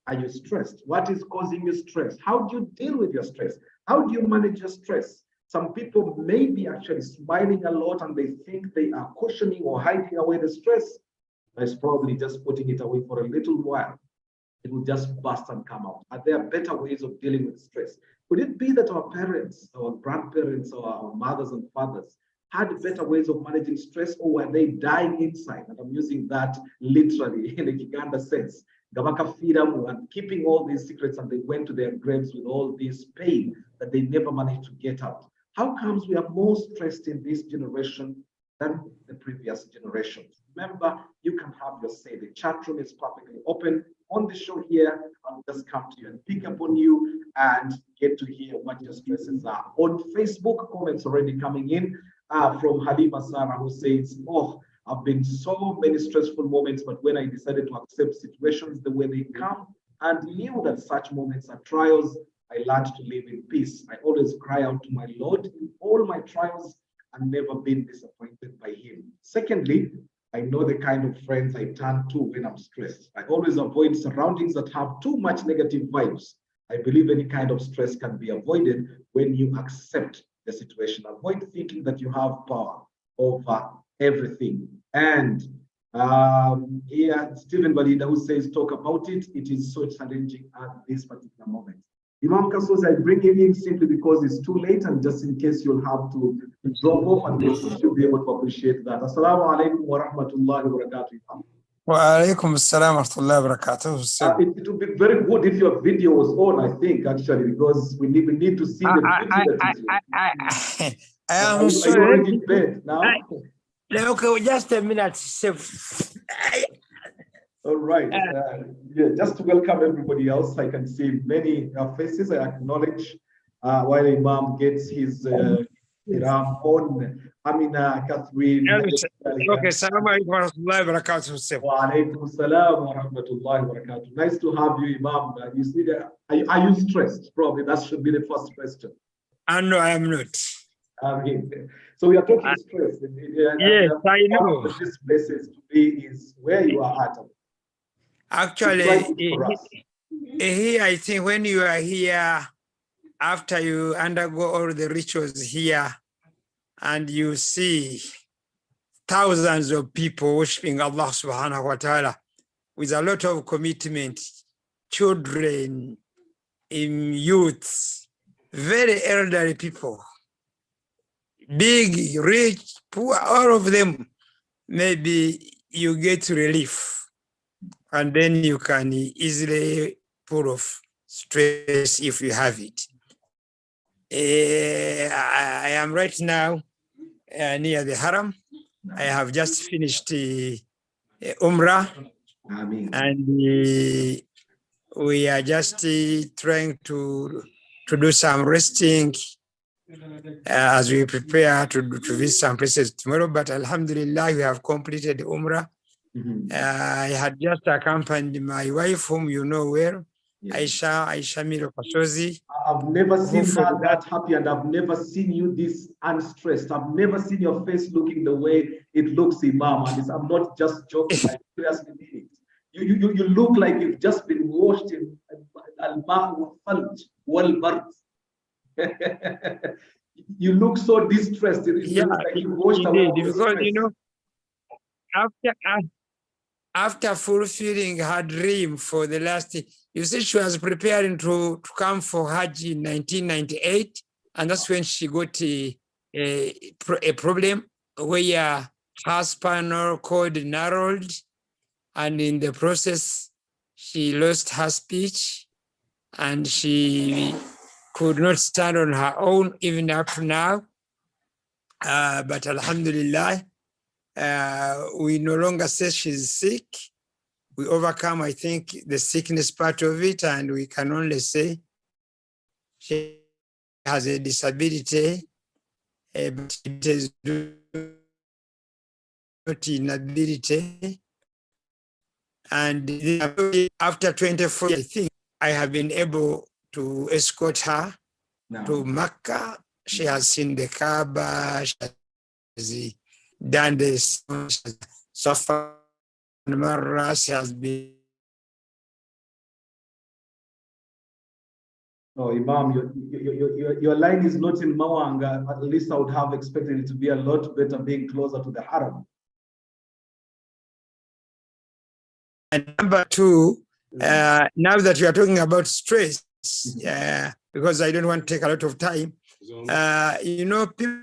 are you stressed? What is causing you stress? How do you deal with your stress? How do you manage your stress? Some people may be actually smiling a lot and they think they are cushioning or hiding away the stress. But it's probably just putting it away for a little while. It will just burst and come out. Are there better ways of dealing with stress? Could it be that our parents, our grandparents, or our mothers and fathers had better ways of managing stress, or were they dying inside? And I'm using that literally in a Giganda sense. Gabaka Fidamu and keeping all these secrets, and they went to their graves with all this pain that they never managed to get out. How comes we are more stressed in this generation than the previous generations? Remember, you can have your say. The chat room is perfectly open. On the show here, I'll just come to you and pick up on you and get to hear what your stresses are. On Facebook, comments already coming in from Halima Sarah, who says, oh, I've been so many stressful moments, but when I decided to accept situations the way they come and knew that such moments are trials, I learned to live in peace. I always cry out to my Lord in all my trials and never been disappointed by him. Secondly, I know the kind of friends I turn to when I'm stressed. I always avoid surroundings that have too much negative vibes. I believe any kind of stress can be avoided when you accept the situation. Avoid thinking that you have power over everything. And here, Stephen Valida, who says, talk about it. It is so challenging at this particular moment. Imam Kasos, I bring him in simply because it's too late and just in case you'll have to drop off and you should be able to appreciate that. Assalamu alaikum wa rahmatullahi wa barakatuh. Wa alaikum assalam wa rahmatullahi wa barakatuh. It would be very good if your video was on, I think, actually, because we need to see the beauty. I am sorry. Are you already in bed now? Okay, just a minute. All right. Yeah, just to welcome everybody else. I can see many faces. I acknowledge while Imam gets his Iram on. Amina, Catherine. Okay, Assalamu alaikum wa rahmatullahi wa barakatuh. Wa alaikum assalam wa rahmatullahi wa barakatuh. Nice to have you, Imam. You see that? Are you stressed? Probably that should be the first question. No, I am not. So we are talking stress. Yes, I know. One of this places to be is where you are at. Actually, here, I think when you are here, after you undergo all the rituals here, and you see thousands of people worshiping Allah subhanahu wa ta'ala with a lot of commitment, children, youths, very elderly people, big, rich, poor, all of them, maybe you get relief. And then you can easily pull off stress if you have it. I am right now near the Haram. I have just finished Umrah. And we are just trying to do some resting as we prepare to visit some places tomorrow. But Alhamdulillah, we have completed Umrah. I had just accompanied my wife, whom you know well, Aisha Miro Kasozi. I've never seen her that happy, and I've never seen you this unstressed. I've never seen your face looking the way it looks, Imam. And I'm not just joking. I seriously mean it. You look like you've just been washed in al-ma' wal-bard. You look so distressed. It looks like you washed away. Because you know, after fulfilling her dream for the last, you see, she was preparing to come for Hajj in 1998, and that's when she got a problem where her spinal cord narrowed, and in the process, she lost her speech, and she could not stand on her own even up to now. But Alhamdulillah, we no longer say she's sick. We overcome, I think, the sickness part of it, and we can only say she has a disability, but it is not inability. And after 24 years, I think I have been able to escort her to Mecca. She has seen the Kaaba, she has done this, Safa and Marra. She has been Oh, Imam, your line is not in Mawanga. At least I would have expected it to be a lot better being closer to the Haram. And number two, now that you are talking about stress, because I don't want to take a lot of time, you know, people.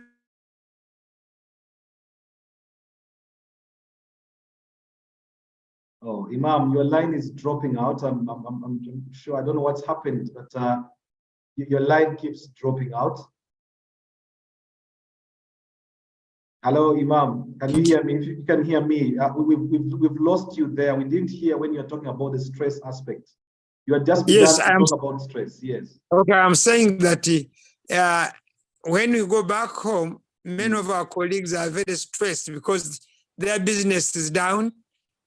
Oh, Imam, your line is dropping out. I'm sure, I don't know what's happened, but your line keeps dropping out. Hello, Imam. Can you hear me? If you can hear me, we've lost you there. We didn't hear when you're talking about the stress aspect. You are just begun to talk about stress. Yes. Okay, I'm saying that when we go back home, many of our colleagues are very stressed because their business is down.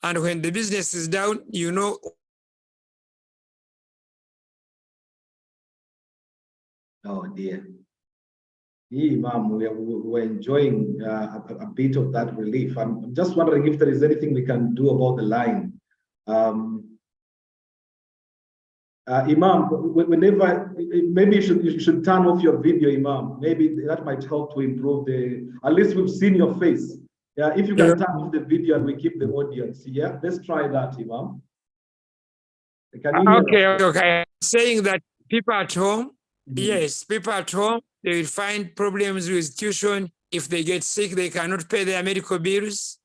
And when the business is down, you know. Oh, dear. Imam, we're enjoying a bit of that relief. I'm just wondering if there is anything we can do about the line. Imam, whenever, maybe you should turn off your video, Imam. Maybe that might help to improve at least we've seen your face. Yeah, if you can turn off the video and we keep the audience. Yeah, let's try that, Imam. Can you hear us? Okay. I'm saying that people at home, yes, people at home, they will find problems with tuition. If they get sick, they cannot pay their medical bills.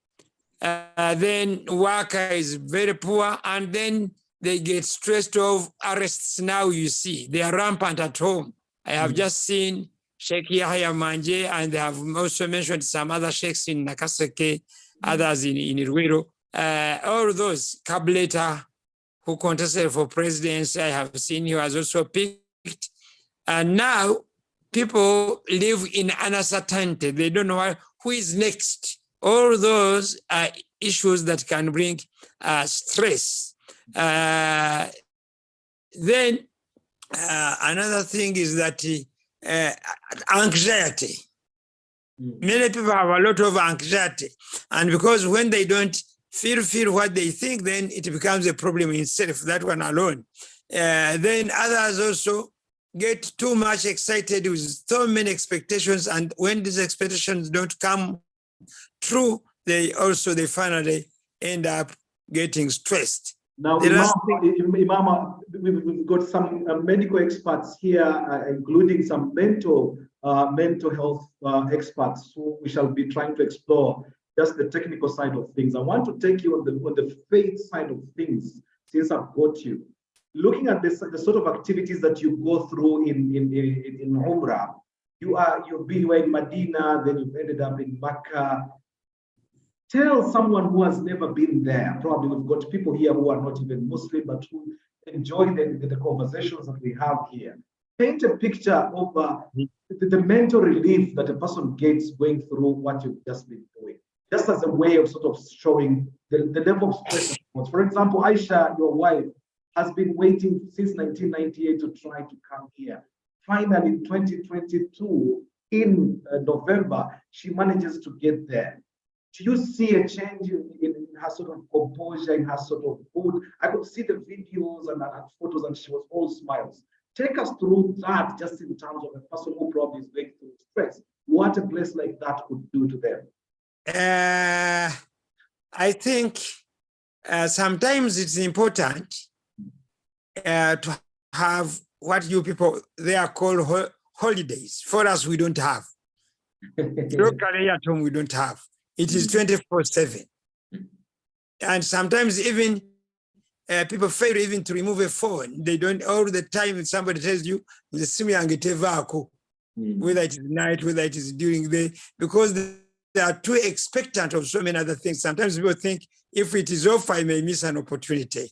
Then worker is very poor, and then they get stressed of arrests. Now you see, they are rampant at home. I have just seen Sheikh Yahya Manje, and they have also mentioned some other sheikhs in Nakaseke, others in Irwiro. All those, Kableta, who contested for presidency, I have seen he was also picked. And now people live in uncertainty. They don't know who is next. All those are issues that can bring stress. Then another thing is that anxiety. Many people have a lot of anxiety. And because when they don't feel what they think, then it becomes a problem in itself, that one alone. Then others also get too much excited with so many expectations, and when these expectations don't come true, they finally end up getting stressed. Now, Imam, we've got some medical experts here, including some mental health experts, who we shall be trying to explore just the technical side of things. I want to take you on the faith side of things, since I've got you. Looking at this, the sort of activities that you go through in Umrah, you were in Medina, then you've ended up in Makkah. Tell someone who has never been there. Probably we've got people here who are not even Muslim, but who enjoy the conversations that we have here. Paint a picture of the mental relief that a person gets going through what you've just been doing, just as a way of sort of showing the level of stress. For example, Aisha, your wife, has been waiting since 1998 to try to come here. Finally, in 2022, in November, she manages to get there. Do you see a change in her sort of composure, in her sort of mood? I could see the videos and photos, and she was all smiles. Take us through that, just in terms of a person who probably is going through stress. What a place like that could do to them. I think sometimes it's important to have what you people there call holidays. For us, we don't have. Locally at home, we don't have. It is 24/7. And sometimes even people fail even to remove a phone. They don't, all the time if somebody tells you, whether it is night, whether it is during the day, because they are too expectant of so many other things. Sometimes people think, if it is off, I may miss an opportunity.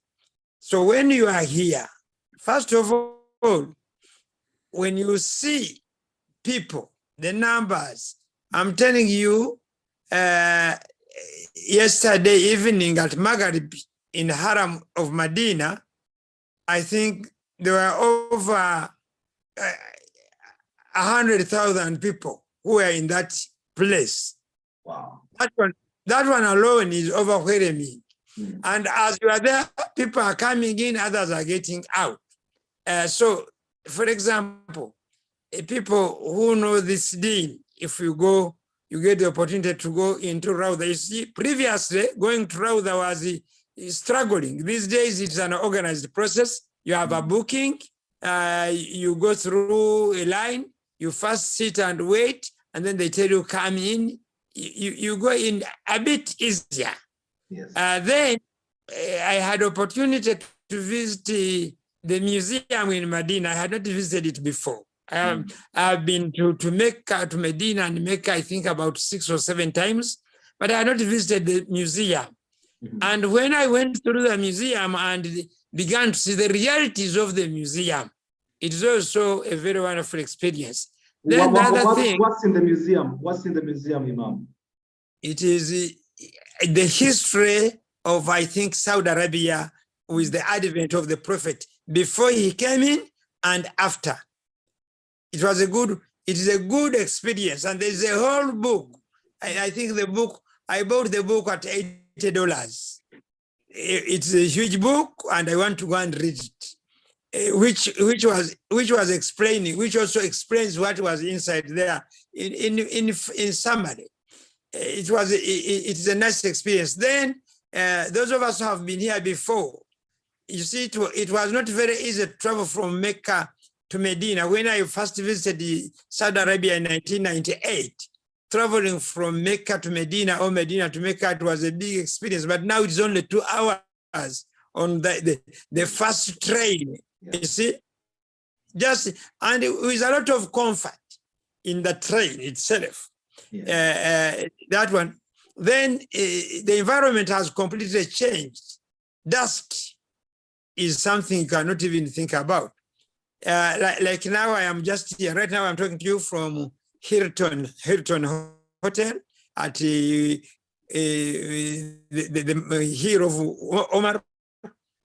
So when you are here, first of all, when you see people, the numbers, I'm telling you, yesterday evening at Maghrib in Haram of Medina, I think there were over 100,000 people who were in that place. Wow. That one alone is overwhelming. And as you are there, people are coming in, others are getting out. So for example, people who know this deen, if you go, you get the opportunity to go into Rawda. You see, previously, going to Rawda was struggling. These days, it's an organized process. You have a booking, you go through a line, you first sit and wait, and then they tell you, come in. You go in a bit easier. Yes. Then I had opportunity to visit the museum in Medina. I had not visited it before. I've been to Mecca, to Medina and Mecca, I think about 6 or 7 times, but I had not visited the museum. And when I went through the museum and began to see the realities of the museum, it is also a very wonderful experience. Then what's in the museum? What's in the museum, Imam? It is the history of, I think, Saudi Arabia with the advent of the Prophet, before he came in and after. It is a good experience. And there's a whole book. I think I bought the book at $80. It's a huge book, and I want to go and read it. Which also explains what was inside there in summary. It is a nice experience. Then those of us who have been here before, you see, it was not very easy to travel from Mecca to Medina. When I first visited Saudi Arabia in 1998, traveling from Mecca to Medina or Medina to Mecca, it was a big experience. But now it's only 2 hours on the first train. You see, and with a lot of comfort in the train itself. That one. Then the environment has completely changed. Dust is something you cannot even think about. Like now, I am just here. Right now, I'm talking to you from Hilton Hotel at the here of Omar.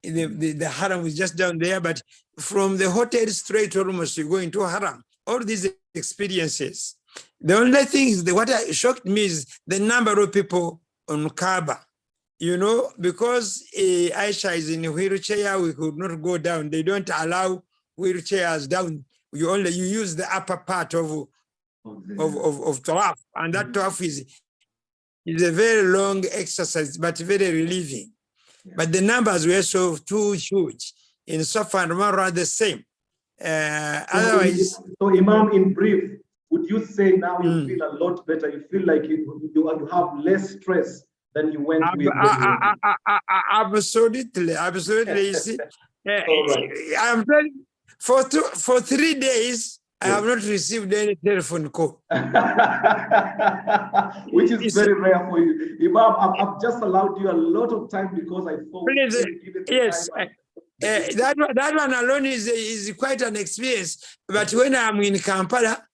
The Haram is just down there, but from the hotel straight almost you go into Haram. All these experiences. The only thing is what shocked me is the number of people on Kaaba. You know, because Aisha is in a wheelchair, we could not go down. They don't allow wheelchairs down. You use the upper part of tawaf, and that tawaf is a very long exercise, but very relieving. But the numbers were too huge. In Safa and Marwa, the same. Otherwise, so Imam, in brief, would you say now you feel a lot better? You feel like you have less stress than you went with? Absolutely. You see, I'm telling you, for 3 days, I have not received any telephone call. Which is very rare for you. Imam, I've just allowed you a lot of time because I thought... Yes. That one alone is quite an experience. But when I'm in Kampala,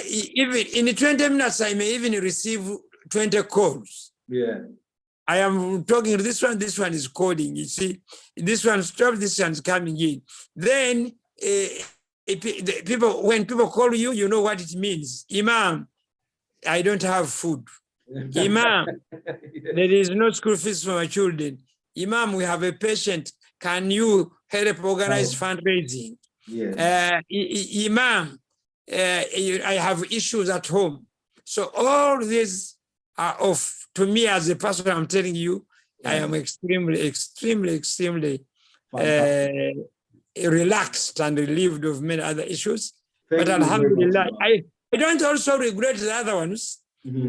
even in 20 minutes, I may even receive 20 calls. Yeah. I am talking to this one is calling. You see, this one stops, this one's coming in. Then when people call you, you know what it means. Imam, I don't have food. Imam, there is no school fees for my children. Imam, we have a patient. Can you help organize fundraising? Yes. Imam, I have issues at home. So all these are off. To me, as a person, I'm telling you, I am extremely relaxed and relieved of many other issues. But alhamdulillah, I don't also regret the other ones,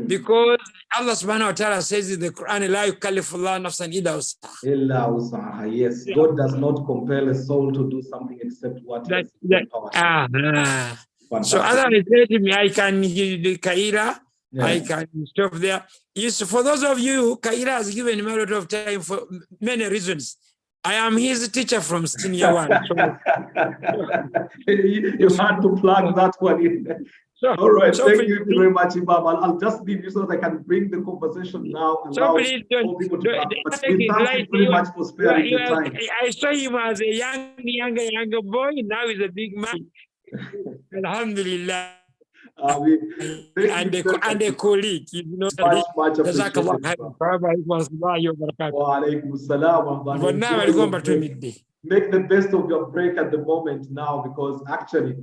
because Allah subhanahu wa ta'ala says in the Quran, La yukallifullahu nafsan illa wus'aha. Yes, God does not compel a soul to do something except what he has. So Allah said to me, I can give the Kayira, I can stop there. Yes, for those of you, Kayira has given me a lot of time for many reasons. I am his teacher from senior one. So. You had to plug that one in. All right, thank you very much, Imam. I'll just leave you so that I can bring the conversation now. Please don't. People to come. But we thank you very much for sparing the time. I saw him as a younger boy. Now he's a big man. Alhamdulillah. And a colleague, you know. Much appreciated. But now I'll go back to midday. make the best of your break at the moment now, because actually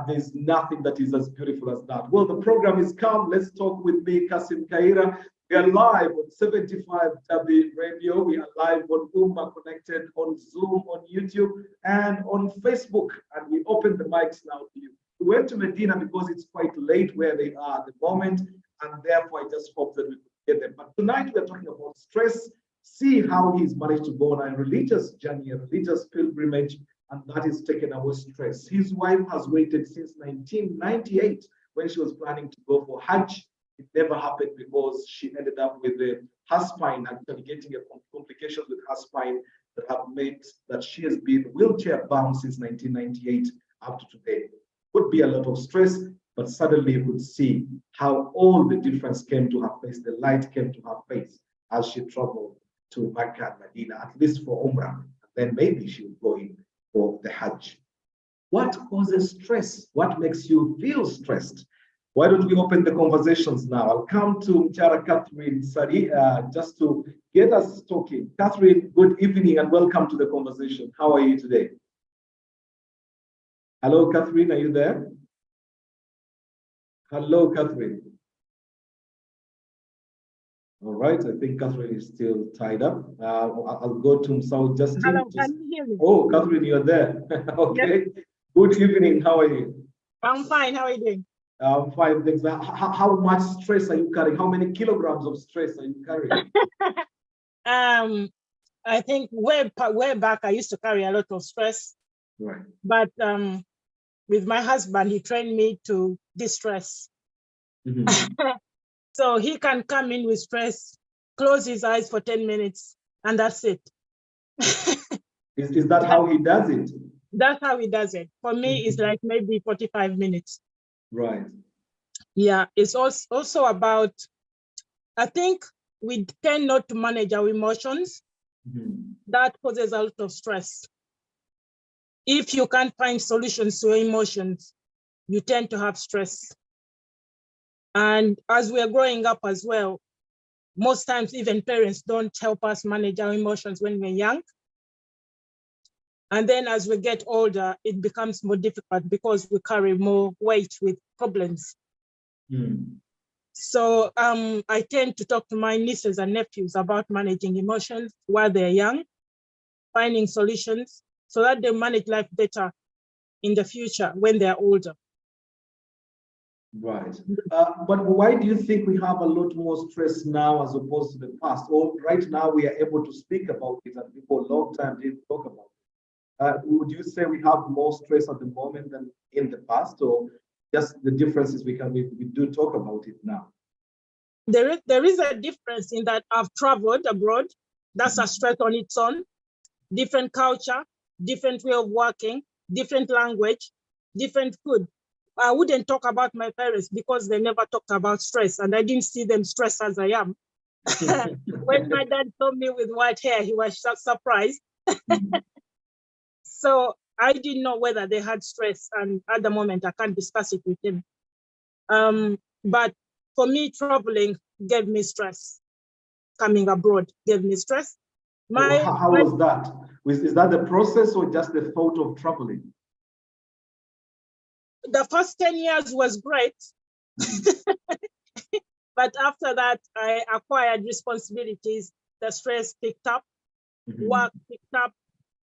there's nothing that is as beautiful as that. Well, the program is come. Let's talk with me, Kassim Kayira. We are live on 75 W Radio. We are live on Umma Connected, on Zoom, on YouTube, and on Facebook. And we open the mics now to you. We went to Medina because it's quite late where they are at the moment, and therefore I just hope that we could get them. But tonight we're talking about stress, see how he's managed to go on a religious journey, a religious pilgrimage, and that is taken away stress. His wife has waited since 1998 when she was planning to go for Hajj. It never happened because she ended up with her spine, actually getting a complications with her spine that have made that she has been wheelchair bound since 1998 up to today. Could be a lot of stress, but suddenly you could see how all the difference came to her face, the light came to her face as she traveled to Mecca and Medina, at least for Umrah. And then maybe she would go in for the Hajj. What causes stress? What makes you feel stressed? Why don't we open the conversations now? I'll come to Mchara Catherine Sari just to get us talking. Catherine, good evening and welcome to the conversation. How are you today? Hello, Catherine, are you there? Hello, Catherine. All right, I think Catherine is still tied up. I'll go to South Justin. Hello, can you hear me? Oh, Catherine, you're there. Okay. Yes. Good evening. How are you? I'm fine. How are you doing? I'm fine. Thanks. How much stress are you carrying? How many kilograms of stress are you carrying? I think way back, I used to carry a lot of stress. Right. But with my husband, he trained me to distress. Mm-hmm. So he can come in with stress, close his eyes for 10 minutes, and that's it. Is that how he does it? That's how he does it. For me, it's like maybe 45 minutes. Right. Yeah, it's also about, I think we tend not to manage our emotions. Mm-hmm. That causes a lot of stress. If you can't find solutions to your emotions, you tend to have stress. And as we're growing up as well, most times even parents don't help us manage our emotions when we're young. And then as we get older, it becomes more difficult because we carry more weight with problems. Mm. So I tend to talk to my nieces and nephews about managing emotions while they're young, finding solutions so that they manage life better in the future when they're older. Right. But why do you think we have a lot more stress now as opposed to the past? Or right now we are able to speak about it and people a long time didn't talk about it. Would you say we have more stress at the moment than in the past, or just the differences we do talk about it now? There is a difference in that I've traveled abroad. That's a stress on its own. Different culture, different way of working, different language, different food. I wouldn't talk about my parents because they never talked about stress, and I didn't see them stressed as I am. When my dad saw me with white hair, he was surprised. So I didn't know whether they had stress, and at the moment I can't discuss it with him. But for me, traveling gave me stress. Coming abroad gave me stress. How was that? Is that the process or just the thought of traveling? The first 10 years was great. But after that, I acquired responsibilities. The stress picked up, work picked up,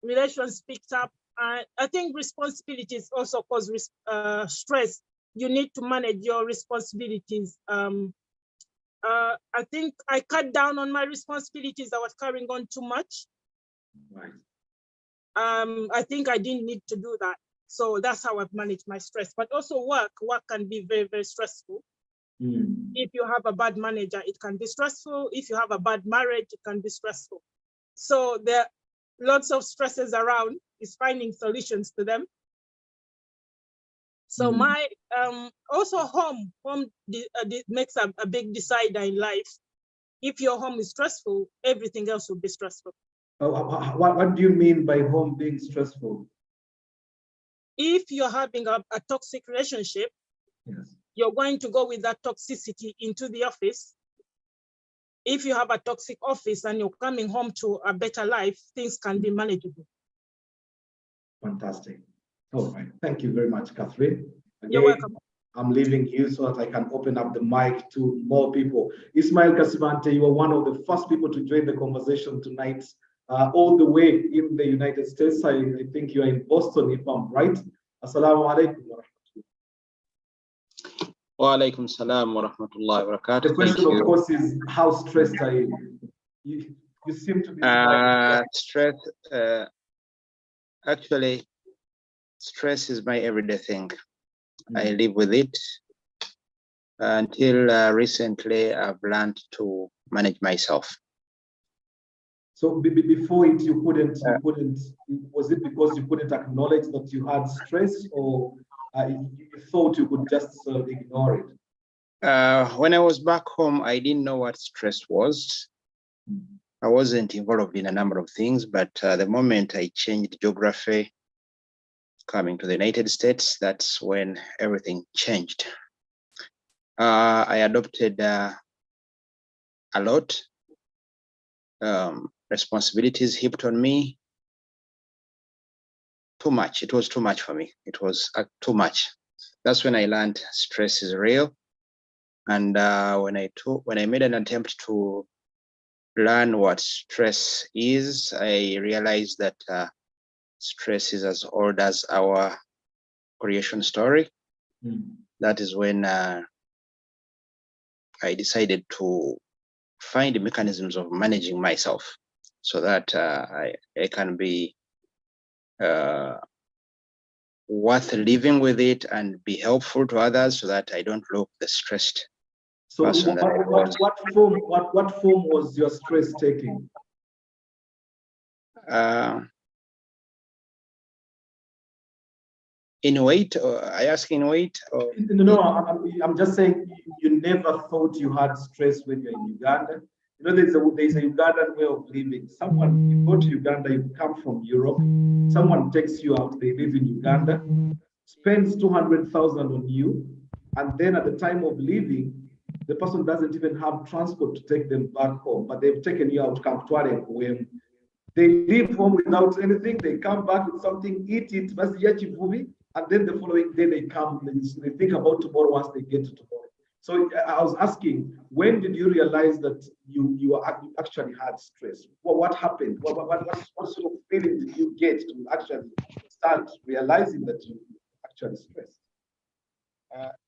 relations picked up. I think responsibilities also cause stress. You need to manage your responsibilities. I think I cut down on my responsibilities. I was carrying on too much. Right. I think I didn't need to do that. So that's how I've managed my stress. But also work can be very, very stressful. If you have a bad manager, it can be stressful. If you have a bad marriage, it can be stressful. So there are lots of stresses around. Is finding solutions to them. So my also home makes a big decider in life. If your home is stressful, everything else will be stressful. What do you mean by home being stressful? If you're having a toxic relationship, yes, you're going to go with that toxicity into the office. If you have a toxic office and you're coming home to a better life, things can be manageable. Fantastic. All right. Thank you very much, Catherine. Again, You're welcome. I'm leaving you so that I can open up the mic to more people. Ismail Kassim, you are one of the first people to join the conversation tonight, all the way in the United States. I think you are in Boston, if I'm right. Assalamu alaikum. Wa alaikum salam wa rahmatullahi wa barakatuh. The question, of course, is how stressed are you? You seem to be stress. Actually, stress is my everyday thing. I live with it. Until recently, I've learned to manage myself. So before it, you couldn't. Was it because you couldn't acknowledge that you had stress, or you thought you could just ignore it? When I was back home, I didn't know what stress was. I wasn't involved in a number of things, but the moment I changed geography, coming to the United States, that's when everything changed. I adopted a lot. Responsibilities heaped on me. Too much. It was too much for me. It was too much. That's when I learned stress is real. And when I made an attempt to learn what stress is, I realized that stress is as old as our creation story. That is when I decided to find mechanisms of managing myself so that I can be worth living with it and be helpful to others so that I don't look the stressed person. What form was your stress taking? In weight? I ask in weight? Or no, I'm just saying you never thought you had stress when you're in Uganda. You know, there's a Ugandan way of living. Someone, you go to Uganda, you come from Europe, someone takes you out, they live in Uganda, spends 200,000 on you, and then at the time of leaving, the person doesn't even have transport to take them back home, but they've taken you out, when they leave home without anything, they come back with something, eat it, and then the following day they come, they think about tomorrow once they get to tomorrow. So I was asking, when did you realize that you actually had stress? What happened? What sort of feeling did you get to actually start realizing that you actually stressed?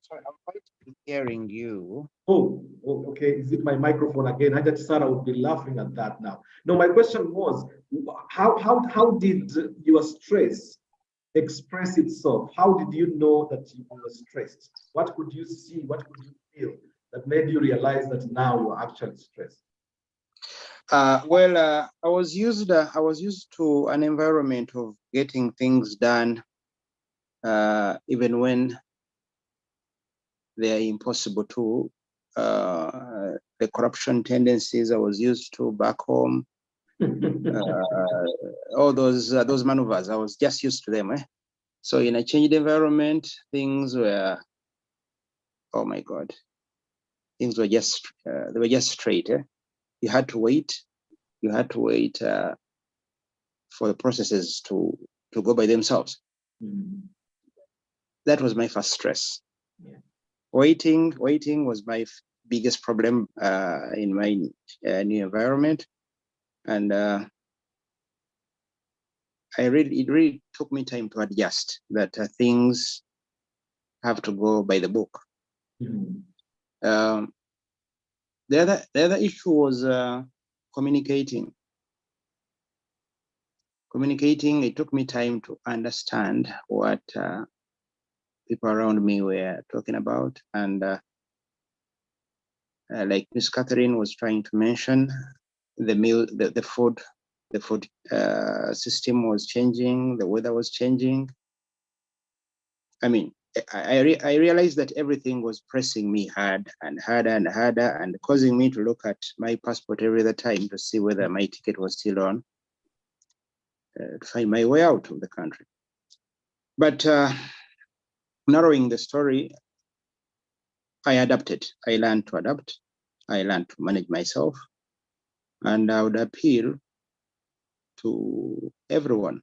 Sorry, I'm quite hearing you. Oh, okay. Is it my microphone again? I just thought I would be laughing at that now. No, my question was, how did your stress express itself? How did you know that you were stressed? What could you see? What could you feel that made you realize that now you are actually stressed? Well, I was used to an environment of getting things done, even when they are impossible to. The corruption tendencies I was used to back home, all those maneuvers, I was just used to them. So in a changed environment, things were, oh my God, things were just, they were just straight. You had to wait. You had to wait for the processes to go by themselves. That was my first stress. Yeah. Waiting was my biggest problem in my new environment, and it really took me time to adjust that things have to go by the book. The other issue was communicating. It took me time to understand what people around me were talking about, and like Miss Catherine was trying to mention, the food system was changing, the weather was changing. I mean, I realized that everything was pressing me hard and harder and harder, and causing me to look at my passport every other time to see whether my ticket was still on, to find my way out of the country. But narrowing the story, I adapted. I learned to adapt. I learned to manage myself, and I would appeal to everyone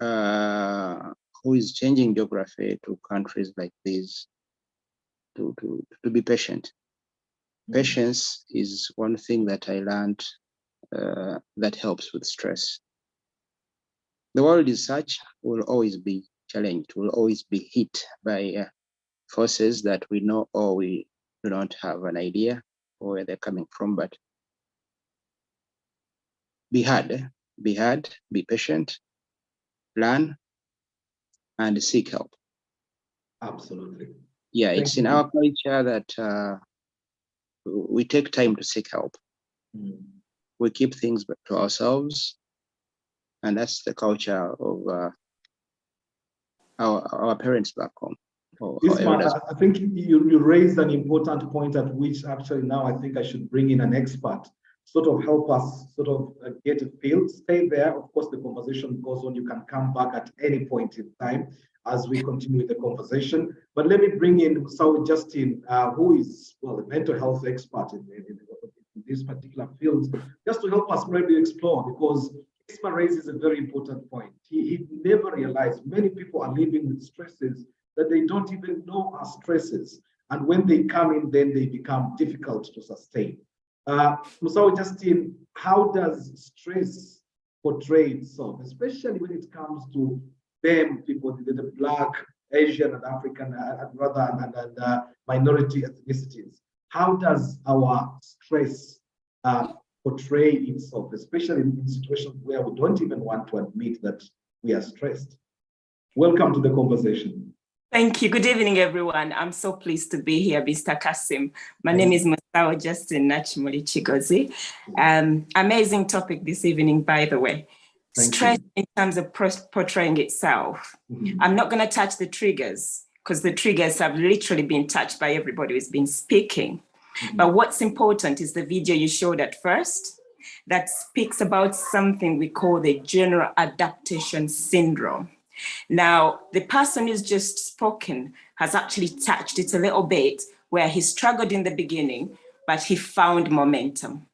who is changing geography to countries like these to be patient. Patience is one thing that I learned that helps with stress. The world is such, will always be challenged, will always be hit by forces that we know or we do not have an idea where they're coming from, but be hard, be patient, learn, and seek help. Absolutely. Yeah, it's in our culture that we take time to seek help. We keep things to ourselves, and that's the culture of our parents back home. I think you raised an important point at which actually now I think I should bring in an expert, sort of help us sort of get a feel. Stay there. Of course, the conversation goes on. You can come back at any point in time as we continue the conversation. But let me bring in Saul Justin, who is, well, a mental health expert in this particular field, just to help us maybe explore, because Kassim raises a very important point. He never realized many people are living with stresses that they don't even know are stresses. And when they come in, then they become difficult to sustain. So Justin, how does stress portray itself, especially when it comes to them, people, the Black, Asian, and African, and minority ethnicities? How does our stress portray itself, especially in situations where we don't even want to admit that we are stressed? Welcome to the conversation. Thank you. Good evening, everyone. I'm so pleased to be here, Mr. Kassim. My name is Musawa Justin Nachimoli Chigozi. Amazing topic this evening, by the way. Stress in terms of portraying itself. I'm not going to touch the triggers because the triggers have literally been touched by everybody who's been speaking. But what's important is the video you showed at first that speaks about something we call the general adaptation syndrome. Now, the person who's just spoken has actually touched it a little bit, where he struggled in the beginning, but he found momentum.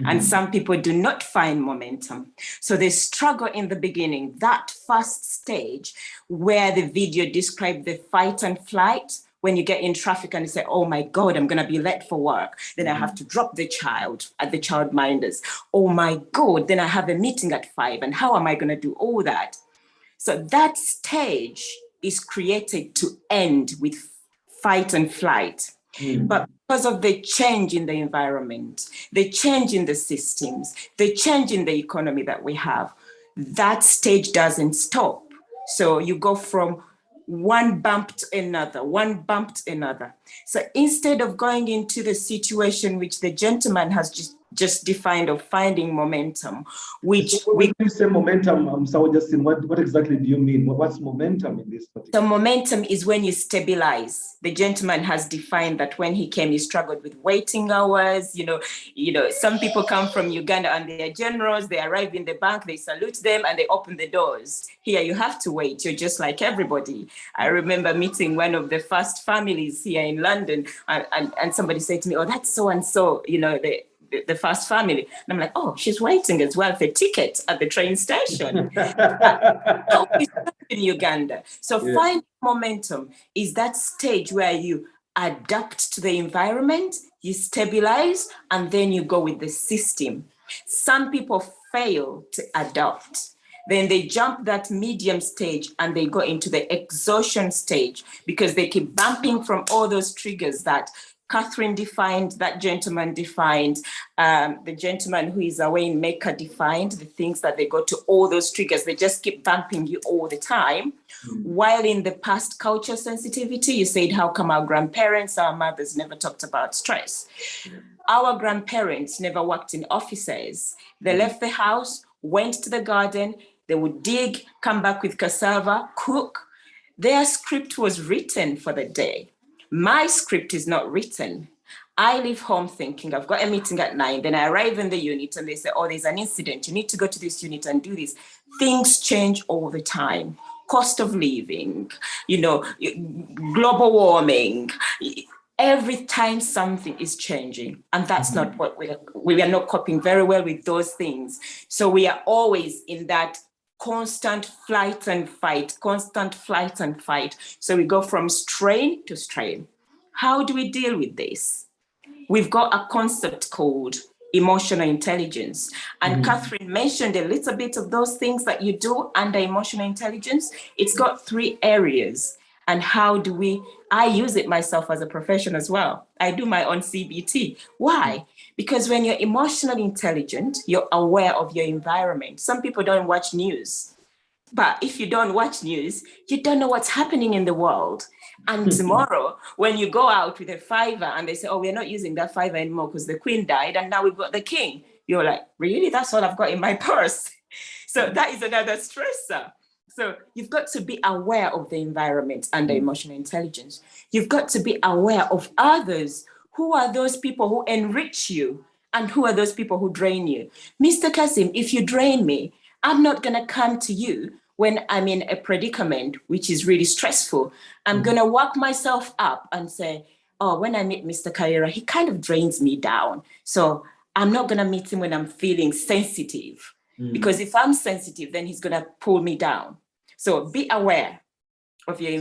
And some people do not find momentum. So they struggle in the beginning, that first stage where the video described the fight and flight, when you get in traffic and you say, oh my God, I'm gonna be late for work. Then I have to drop the child at the childminders. Oh my God, then I have a meeting at 5, and how am I gonna do all that? So that stage is created to end with fight and flight. But because of the change in the environment, the change in the systems, the change in the economy that we have, that stage doesn't stop. So you go from one bump to another, one bump to another. So instead of going into the situation which the gentleman has just defined of finding momentum, which when you say momentum, so Justin, what exactly do you mean? What's momentum in this particular? So momentum is when you stabilize. The gentleman has defined that when he came, he struggled with waiting hours. You know, some people come from Uganda and they are generals. They arrive in the bank, they salute them, and they open the doors. Here, you have to wait. You're just like everybody. I remember meeting one of the first families here in London, and somebody said to me, "Oh, that's so and so." You know, the first family. And I'm like, oh, she's waiting as well for tickets at the train station. In Uganda. So finding momentum is that stage where you adapt to the environment, you stabilize, and then you go with the system. Some people fail to adapt. Then they jump that medium stage and they go into the exhaustion stage because they keep bumping from all those triggers that Catherine defined, that gentleman defined, the gentleman who is away in Mecca defined, the things that they go to, all those triggers, they just keep bumping you all the time. While in the past culture sensitivity, you said, how come our grandparents, our mothers never talked about stress? Our grandparents never worked in offices. They left the house, went to the garden, they would dig, come back with cassava, cook. Their script was written for the day. My script is not written. I leave home thinking I've got a meeting at 9, then I arrive in the unit and they say, oh, there's an incident. You need to go to this unit and do this. Things change all the time. Cost of living, global warming. Every time something is changing, and that's not what we are not coping very well with those things. So we are always in that constant flight and fight, constant flight and fight. So we go from strain to strain. How do we deal with this? We've got a concept called emotional intelligence. And Catherine mentioned a little bit of those things that you do under emotional intelligence. It's got 3 areas. And how do I use it myself as a profession as well. I do my own CBT. Why? Because when you're emotionally intelligent, you're aware of your environment. Some people don't watch news. But if you don't watch news, you don't know what's happening in the world. And tomorrow, when you go out with a fiver and they say, oh, we're not using that fiver anymore because the queen died and now we've got the king. You're like, really? That's all I've got in my purse. So that is another stressor. So you've got to be aware of the environment under emotional intelligence. You've got to be aware of others. Who are those people who enrich you? And who are those people who drain you? Mr. Kassim, if you drain me, I'm not going to come to you when I'm in a predicament, which is really stressful. I'm going to work myself up and say, oh, when I meet Mr. Kayira, he kind of drains me down. So I'm not going to meet him when I'm feeling sensitive. Because if I'm sensitive, then he's going to pull me down. So be aware of your,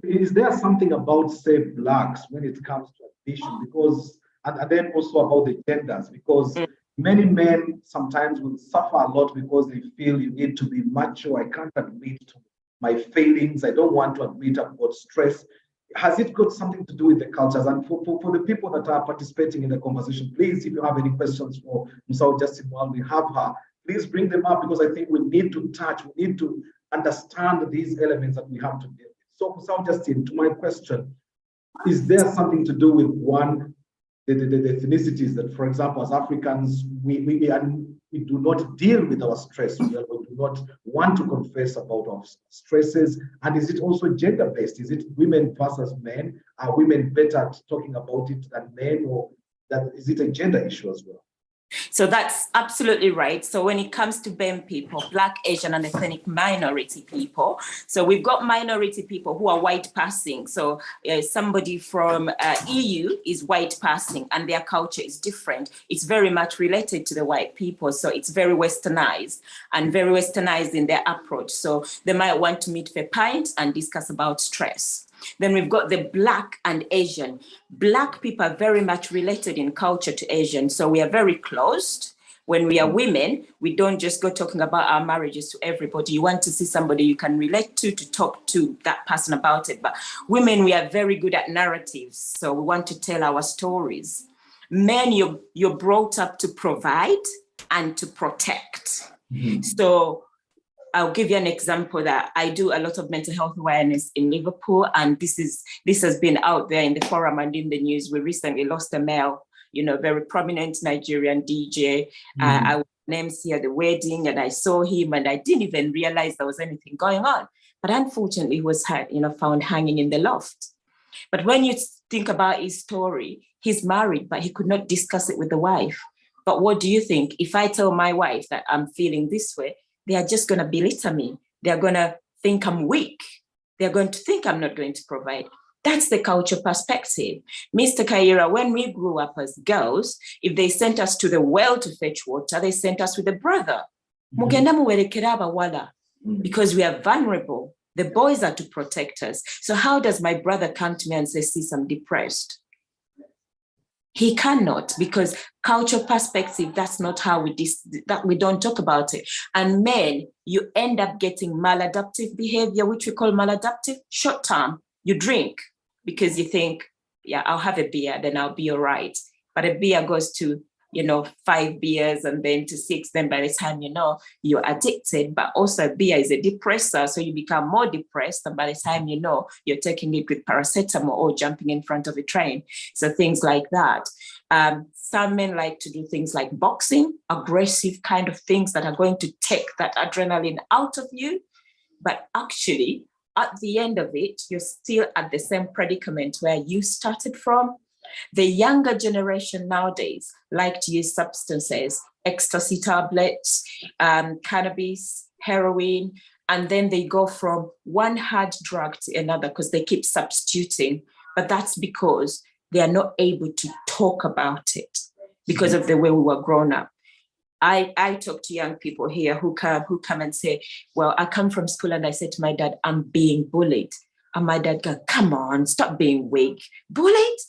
Is there something about, say, blacks when it comes to addiction? Because, and then also about the genders, because many men sometimes will suffer a lot because they feel you need to be macho. I can't admit to my failings. I don't want to admit I've got stress. Has it got something to do with the cultures? And for the people that are participating in the conversation, please, if you have any questions for Musao Justin while we have her, please bring them up, because I think we need to we need to understand these elements that we have to deal with. So Musao Justin, to my question, is there something to do with the ethnicities that, for example, as Africans, we do not deal with our stress. We do not want to confess about our stresses. And is it also gender-based? Is it women versus men? Are women better at talking about it than men? Or is it a gender issue as well? So that's absolutely right. So when it comes to BEM people, Black, Asian, and ethnic minority people, so we've got minority people who are white passing. So somebody from EU is white passing and their culture is different. It's very much related to the white people. So it's very westernized and very westernized in their approach. So they might want to meet for a pint and discuss about stress. Then we've got the Black and Asian. Black people are very much related in culture to Asian. So we are very closed. When we are women, we don't just go talking about our marriages to everybody. You want to see somebody you can relate to talk to that person about it. But women, we are very good at narratives. So we want to tell our stories. Men, you're brought up to provide and to protect. So I'll give you an example that I do a lot of mental health awareness in Liverpool, and this has been out there in the forum and in the news. We recently lost a male, very prominent Nigerian DJ. I was an MC at the wedding, and I saw him, and I didn't even realize there was anything going on. But unfortunately, he was found hanging in the loft. But when you think about his story, he's married, but he could not discuss it with the wife. But what do you think? If I tell my wife that I'm feeling this way, they are just going to belittle me. They're going to think I'm weak. They're going to think I'm not going to provide. That's the culture perspective. Mr. Kayira, when we grew up as girls, if they sent us to the well to fetch water, they sent us with a brother. Because we are vulnerable. The boys are to protect us. So how does my brother come to me and say, sis, I'm depressed? He cannot, because culture perspective, that's not how we don't talk about it. And men, you end up getting maladaptive behavior, which we call maladaptive. Short term, you drink because you think, yeah, I'll have a beer, then I'll be all right. But a beer goes to, 5 beers and then to 6, then by the time you're addicted. But also beer is a depressor, so you become more depressed, and by the time you're taking it with paracetamol or jumping in front of a train. So things like that. Some men like to do things like boxing, aggressive kind of things that are going to take that adrenaline out of you. But actually, at the end of it, you're still at the same predicament where you started from. The younger generation nowadays like to use substances, ecstasy tablets, cannabis, heroin, and then they go from one hard drug to another because they keep substituting. But that's because they are not able to talk about it because of the way we were grown up. I talk to young people here who come and say, well, I come from school and I said to my dad, I'm being bullied. And my dad goes, come on, stop being weak. Bullied?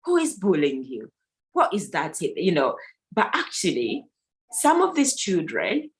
Who is bullying you? What is that? You know, but actually, some of these children,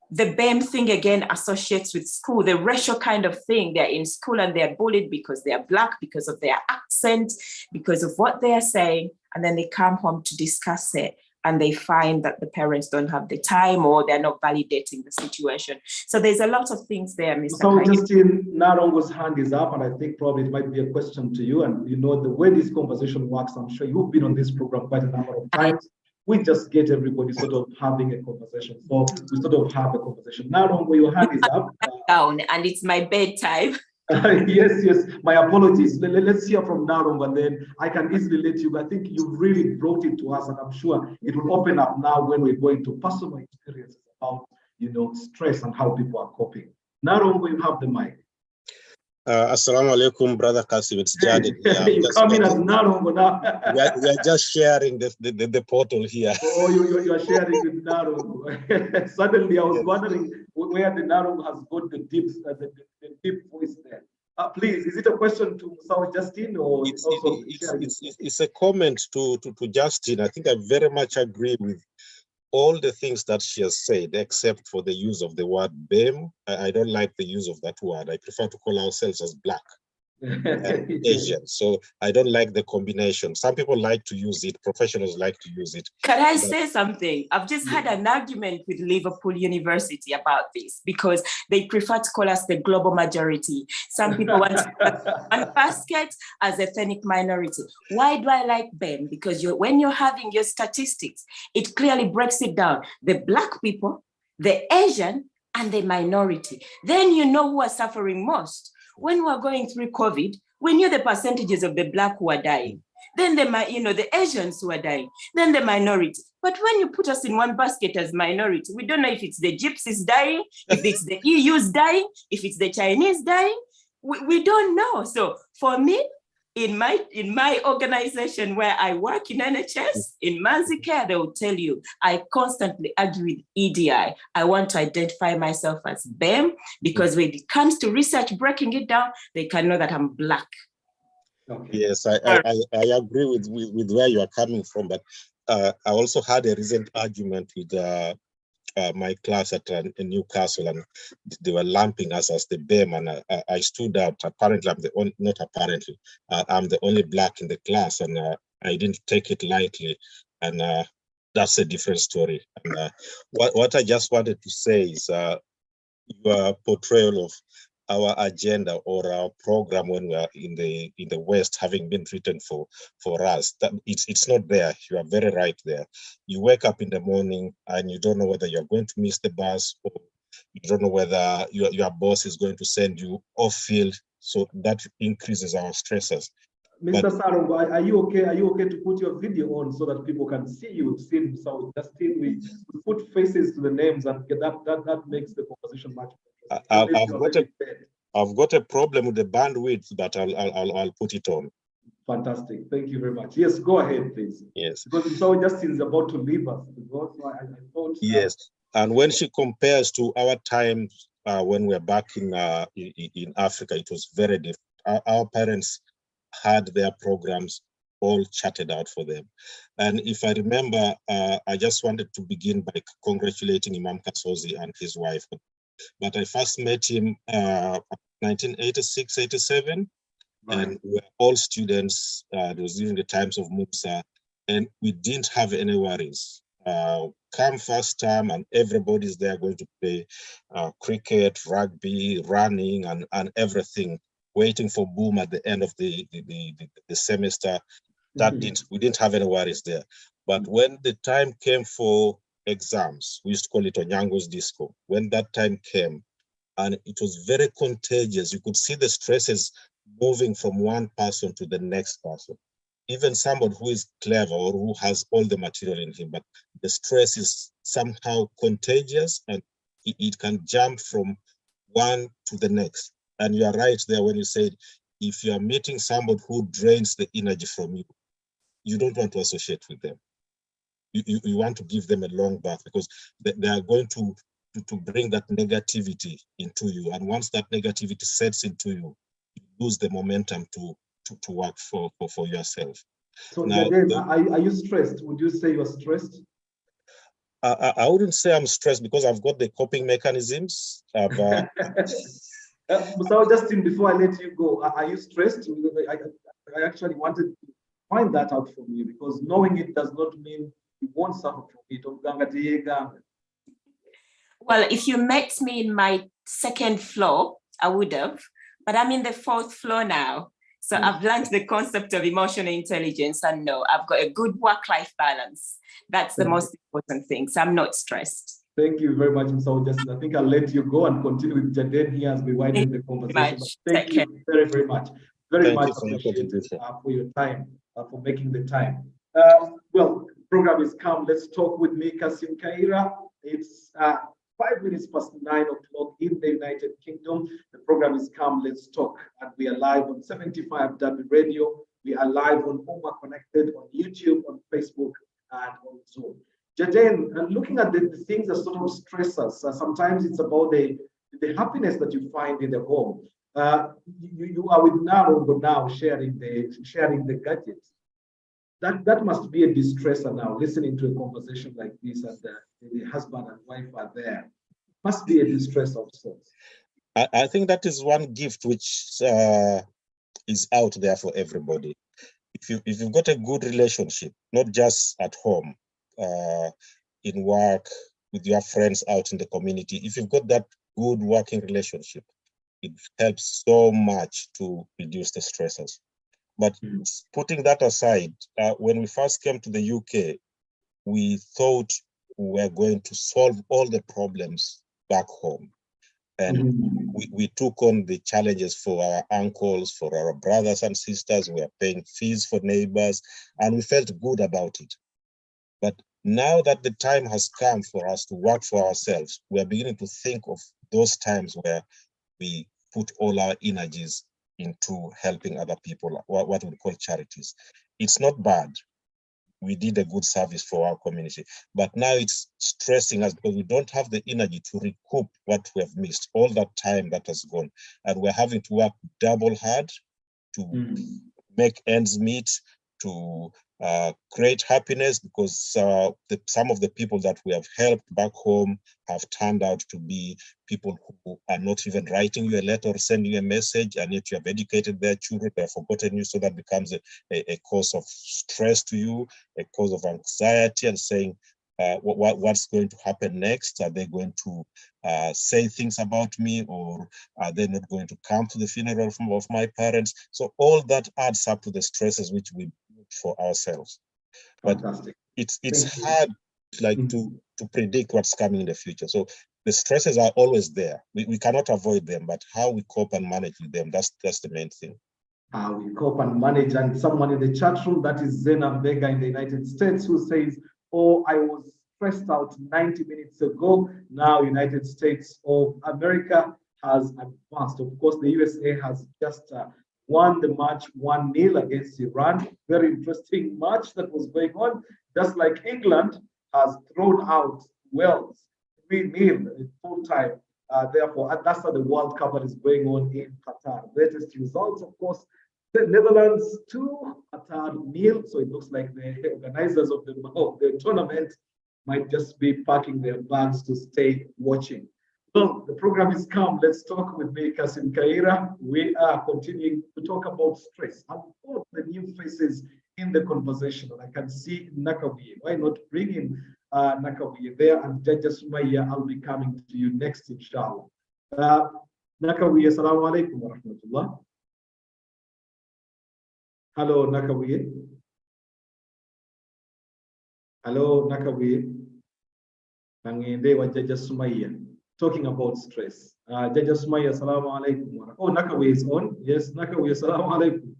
the BAME thing again associates with school, the racial kind of thing. They're in school and they're bullied because they're Black, because of their accent, because of what they are saying. And then they come home to discuss it. And they find that the parents don't have the time or they're not validating the situation. So there's a lot of things there, Mr. So Kayira. Justin, Narongo's hand is up, and I think probably it might be a question to you. And you know, the way this conversation works, I'm sure you've been on this program quite a number of times. We just get everybody sort of having a conversation. So we sort of have a conversation. Narongo, your hand is up. Down, and it's my bedtime. Yes, my apologies. Let's hear from Narongo, and then I can easily let you. I think you've really brought it to us, and I'm sure it will open up now when we're going to personal experiences about, you know, stress and how people are coping. Narongo, you have the mic. Assalamu alaikum, brother Kassim. It's Jadid. You come in as Narongo now. we are just sharing the portal here. Oh, you are sharing with Narongo. Suddenly, I was wondering where the Narongo has got the deep voice there. Please, is it a question to Musao Justin, or it's a comment to Justin? I think I very much agree with all the things that she has said, except for the use of the word BAME. I don't like the use of that word. I prefer to call ourselves as Black and Asian. So I don't like the combination. Some people like to use it. Professionals like to use it. Can I say something? I've just had an argument with Liverpool University about this because they prefer to call us the global majority. Some people want to call us one basket as ethnic minority. Why do I like BAME? Because when you're having your statistics, it clearly breaks it down. The Black people, the Asian, and the minority. Then you know who are suffering most. When we were going through COVID, we knew the percentages of the Black who are dying. Then the Asians who are dying. Then the minority. But when you put us in one basket as minority, we don't know if it's the Gypsies dying, if it's the EU's dying, if it's the Chinese dying. We don't know. So for me, in my organization where I work in NHS, in Manzicare, they will tell you, I constantly argue with EDI. I want to identify myself as BAME because when it comes to research, breaking it down, they can know that I'm Black. Okay. Yes, I agree with where you are coming from, but I also had a recent argument with my class at Newcastle, and they were lumping us as the BAME, and I stood out. Apparently, I'm the only, not apparently, I'm the only Black in the class, and I didn't take it lightly, and that's a different story. And what I just wanted to say is your portrayal of our agenda or our program when we are in the West, having been written for us, that it's not there. You are very right there. You wake up in the morning and you don't know whether you're going to miss the bus, or you don't know whether your boss is going to send you off field. So that increases our stresses. Mr. Sarongo, are you okay? Are you okay to put your video on so that people can see you? So Justin, we put faces to the names, and that makes the conversation much better. I've got a problem with the bandwidth, but I'll put it on. Fantastic. Thank you very much. Yes, go ahead, please. Yes. Because so Justin is about to leave us. So I thought. Yes. And when she compares to our time when we're back in Africa, it was very different. Our parents had their programs all chatted out for them. And if I remember, I just wanted to begin by congratulating Imam Kasozi and his wife. But I first met him 1986, 87, right. And we were all students. It was during the times of Musa, and we didn't have any worries. Come first term, and everybody's there going to play cricket, rugby, running, and everything, waiting for boom at the end of the semester. That we didn't have any worries there. But when the time came for exams, we used to call it Onyango's disco. When that time came, and it was very contagious, you could see the stresses moving from one person to the next person. Even somebody who is clever or who has all the material in him, but the stress is somehow contagious, and it can jump from one to the next. And you are right there when you said, if you are meeting somebody who drains the energy from you, you don't want to associate with them. you want to give them a long bath, because they are going to bring that negativity into you. And once that negativity sets into you, you lose the momentum to work for yourself. So now, are you stressed? Would you say you're stressed? I wouldn't say I'm stressed, because I've got the coping mechanisms. So Justin, before I let you go, are you stressed? I actually wanted to find that out from you, because knowing it does not mean you won't suffer from it. Well, if you met me in my second floor, I would have, but I'm in the fourth floor now. So I've learned the concept of emotional intelligence, and no, I've got a good work-life balance. That's the most important thing. So I'm not stressed. Thank you very much, Mr. Justin. I think I'll let you go and continue with Jaden here as we widen the conversation. Thank you very, very much. Very much appreciated for your time, for making the time. Well, the program is Come Let's Talk with me, Kassim Kayira. It's 5 minutes past 9 o'clock in the United Kingdom. The program is Come Let's Talk, and we are live on 75W Radio. We are live on Oma Connected, on YouTube, on Facebook, and on Zoom. Jaden, and looking at the things that sort of stress us, sometimes it's about the happiness that you find in the home. You are with Narongo now sharing the gadgets. That must be a distressor now, listening to a conversation like this, and the husband and wife are there. Must be a distress of sorts. I think that is one gift which is out there for everybody. If you've got a good relationship, not just at home, in work, with your friends out in the community, if you've got that good working relationship, it helps so much to reduce the stressors. But putting that aside, when we first came to the UK, we thought we were going to solve all the problems back home. And we took on the challenges for our uncles, for our brothers and sisters. We are paying fees for neighbors, and we felt good about it. But now that the time has come for us to work for ourselves, we are beginning to think of those times where we put all our energies into helping other people, what we call charities. It's not bad. We did a good service for our community, but now it's stressing us because we don't have the energy to recoup what we have missed, all that time that has gone. And we're having to work double hard to make ends meet, to create happiness, because some of the people that we have helped back home have turned out to be people who are not even writing you a letter or sending you a message, and yet you have educated their children, they have forgotten you, so that becomes a cause of stress to you, a cause of anxiety, and saying, what's going to happen next? Are they going to say things about me, or are they not going to come to the funeral of my parents? So all that adds up to the stresses which we put for ourselves. Fantastic. But it's hard, like, to predict what's coming in the future. So the stresses are always there. We cannot avoid them, but how we cope and manage with them, that's the main thing. How we cope and manage. And someone in the chat room, that is Zena Mbega in the United States, who says, oh, I was stressed out 90 minutes ago. Now United States of America has advanced. Of course, the USA has just won the match 1-0 against Iran. Very interesting match that was going on. Just like England has thrown out Wales 3-0 in full time. Therefore, and that's how the World Cup that is going on in Qatar. Latest results, of course, the Netherlands 2, Qatar 0. So it looks like the organizers of the tournament might just be packing their bags to stay watching. Well, the program is Come Let's Talk with me, Kassim Kayira. We are continuing to talk about stress and all the new faces in the conversation. And I can see Nakawiye. Why not bring in Nakawiye there? And Jaja Sumaya, I'll be coming to you next, inshallah. Nakawiye, assalamu alaikum wa rahmatullah. Hello, Nakawiye. Hello, Nakawiye. Nangende wa Jaja Sumaya. Talking about stress. Jaja Sumaya, assalamu alaikum. Oh, Nakawiye is on. Yes, Nakawiye, assalamu alaikum.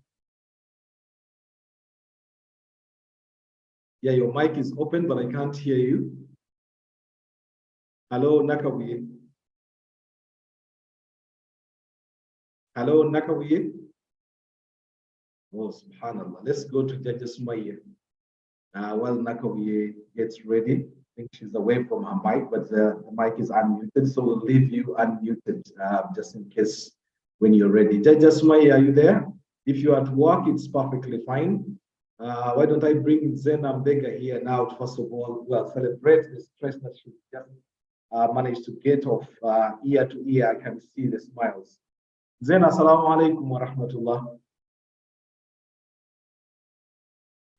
Yeah, your mic is open, but I can't hear you. Hello, Nakawiye. Hello, Nakawiye. Oh, subhanallah. Let's go to Jaja Sumaya. While Nakoye gets ready, I think she's away from her mic, but the mic is unmuted, so we'll leave you unmuted just in case when you're ready. Just Maya, are you there? If you're at work, it's perfectly fine. Why don't I bring Zena Mbega here now to, first of all, well, celebrate the stress that she just managed to get off ear to ear. I can see the smiles. Zena, assalamu alaikum wa rahmatullah.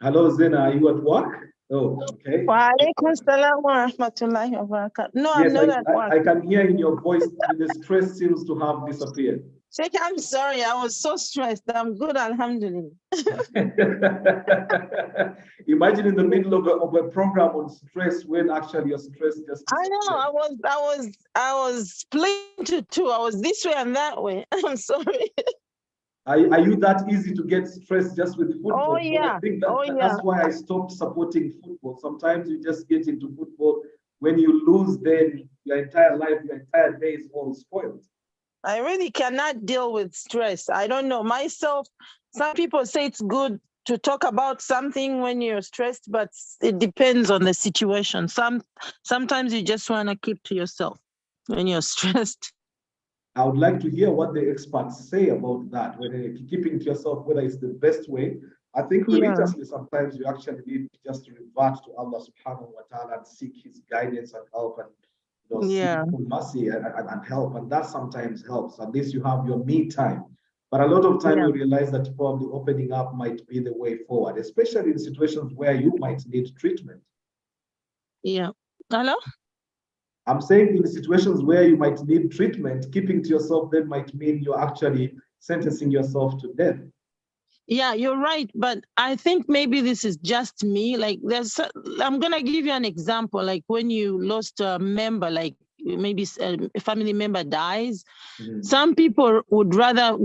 Hello, Zena, are you at work? Oh, okay. Wa alaikum salam wa rahmatullahi wa barakatuh. No, Yes, I'm not at work. I can hear in your voice the stress seems to have disappeared. Sheikh, I'm sorry, I was so stressed. I'm good, alhamdulillah. Imagine in the middle of a program on stress when actually your stress just I know, I was split to two. I was this way and that way. I'm sorry. Are you that easy to get stressed just with football? Oh yeah. I think yeah. that's why I stopped supporting football. Sometimes you just get into football. When you lose, then your entire life, your entire day is all spoiled. I really cannot deal with stress. I don't know myself. Some people say it's good to talk about something when you're stressed, but it depends on the situation. Sometimes you just want to keep to yourself when you're stressed. I would like to hear what the experts say about that, whether keeping to yourself, whether it's the best way. I think religiously, sometimes you actually need just to revert to Allah subhanahu wa ta'ala and seek his guidance and help and seek mercy and help. And that sometimes helps. At least you have your me time. But a lot of time you realize that probably opening up might be the way forward, especially in situations where you might need treatment. Yeah. Hello? I'm saying in situations where you might need treatment, keeping to yourself then might mean you're actually sentencing yourself to death. Yeah, you're right. But I think maybe this is just me. Like I'm going to give you an example. Like when you lost a member, like maybe a family member dies, some people would rather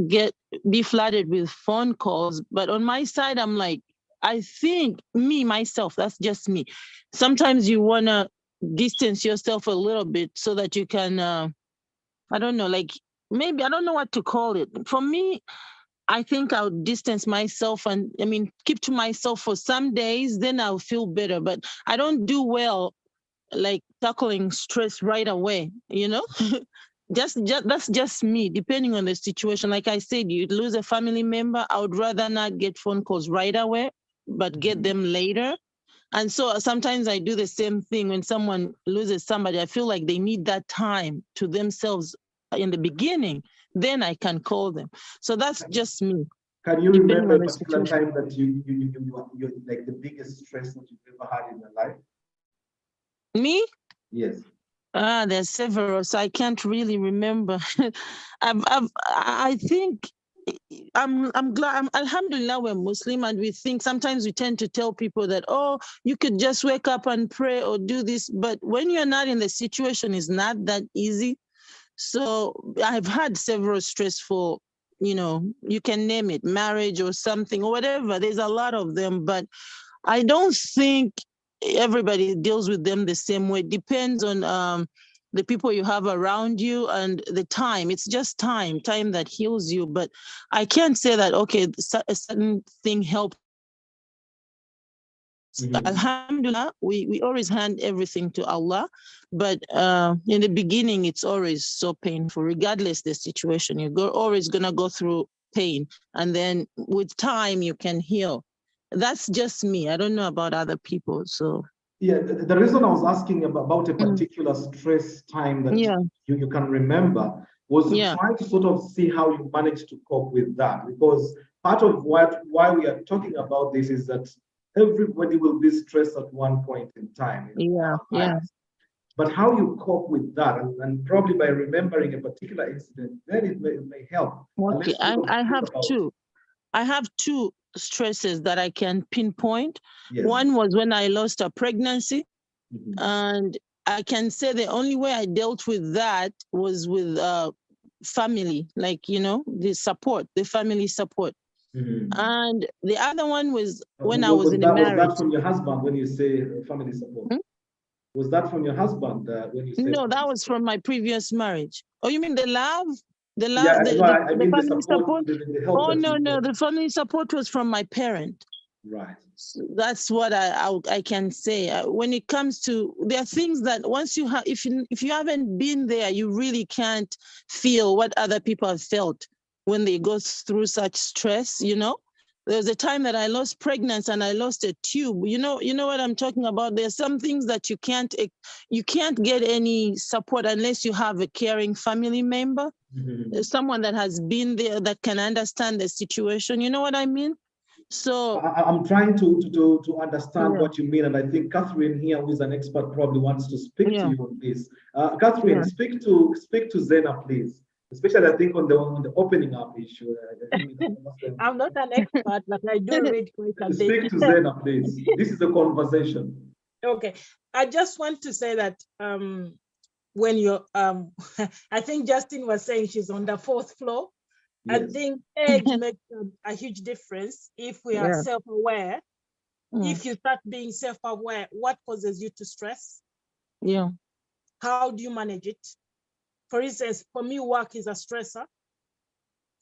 be flooded with phone calls. But on my side, I'm like, I think myself, that's just me. Sometimes you want to distance yourself a little bit so that you can, I don't know, like maybe, I don't know what to call it. For me, I think I'll distance myself and keep to myself for some days, then I'll feel better. But I don't do well, like tackling stress right away, that's just me, depending on the situation. Like I said, you lose a family member, I would rather not get phone calls right away, but get them later. And so sometimes I do the same thing when someone loses somebody. I feel like they need that time to themselves in the beginning. Then I can call them. So that's just me. Can you remember a particular time that you like the biggest stress that you've ever had in your life? Me? Yes. There's several, so I can't really remember. I think I'm glad. Alhamdulillah, we're Muslim, and we think sometimes we tend to tell people that, oh, you could just wake up and pray or do this, but when you're not in the situation, it's not that easy. So I've had several stressful, you can name it, marriage or something or whatever. There's a lot of them, but I don't think everybody deals with them the same way. It depends on the people you have around you and the time. It's just time that heals you. But I can't say that, okay, a certain thing helps. Alhamdulillah, we always hand everything to Allah. But in the beginning, it's always so painful, regardless the situation. You're always going to go through pain. And then with time, you can heal. That's just me. I don't know about other people. So yeah, the reason I was asking about a particular stress time that you can remember was to try to sort of see how you managed to cope with that. Because part of why we are talking about this is that everybody will be stressed at one point in time. But how you cope with that, and probably by remembering a particular incident, then it may help. Okay, I have two. I have two stresses that I can pinpoint. One was when I lost a pregnancy, and I can say the only way I dealt with that was with family, like the family support. And the other one was when I was in a marriage. Was that from your husband when you say family support? Was that from your husband when you say? No, that was from my previous marriage. Oh, you mean the love? The family support? The help no, the family support was from my parent. Right. So that's what I can say. When it comes to, there are things that once you have, if you haven't been there, you really can't feel what other people have felt when they go through such stress. You know, there was a time that I lost pregnancy and I lost a tube. You know what I'm talking about. There's some things that you can't get any support unless you have a caring family member, someone that has been there that can understand the situation. You know what I mean? So I'm trying to understand what you mean, and I think Catherine here, who is an expert, probably wants to speak to you on this. Catherine, speak to Zena, please. Especially, I think on the opening up issue. I'm not an expert, but I do read quite a bit. Speak to Zena, please. This is a conversation. Okay, I just want to say that when you're, I think Justin was saying she's on the 4th floor. Yes. I think age makes a huge difference if we are self-aware. If you start being self-aware, what causes you to stress? Yeah. How do you manage it? For instance, for me, work is a stressor.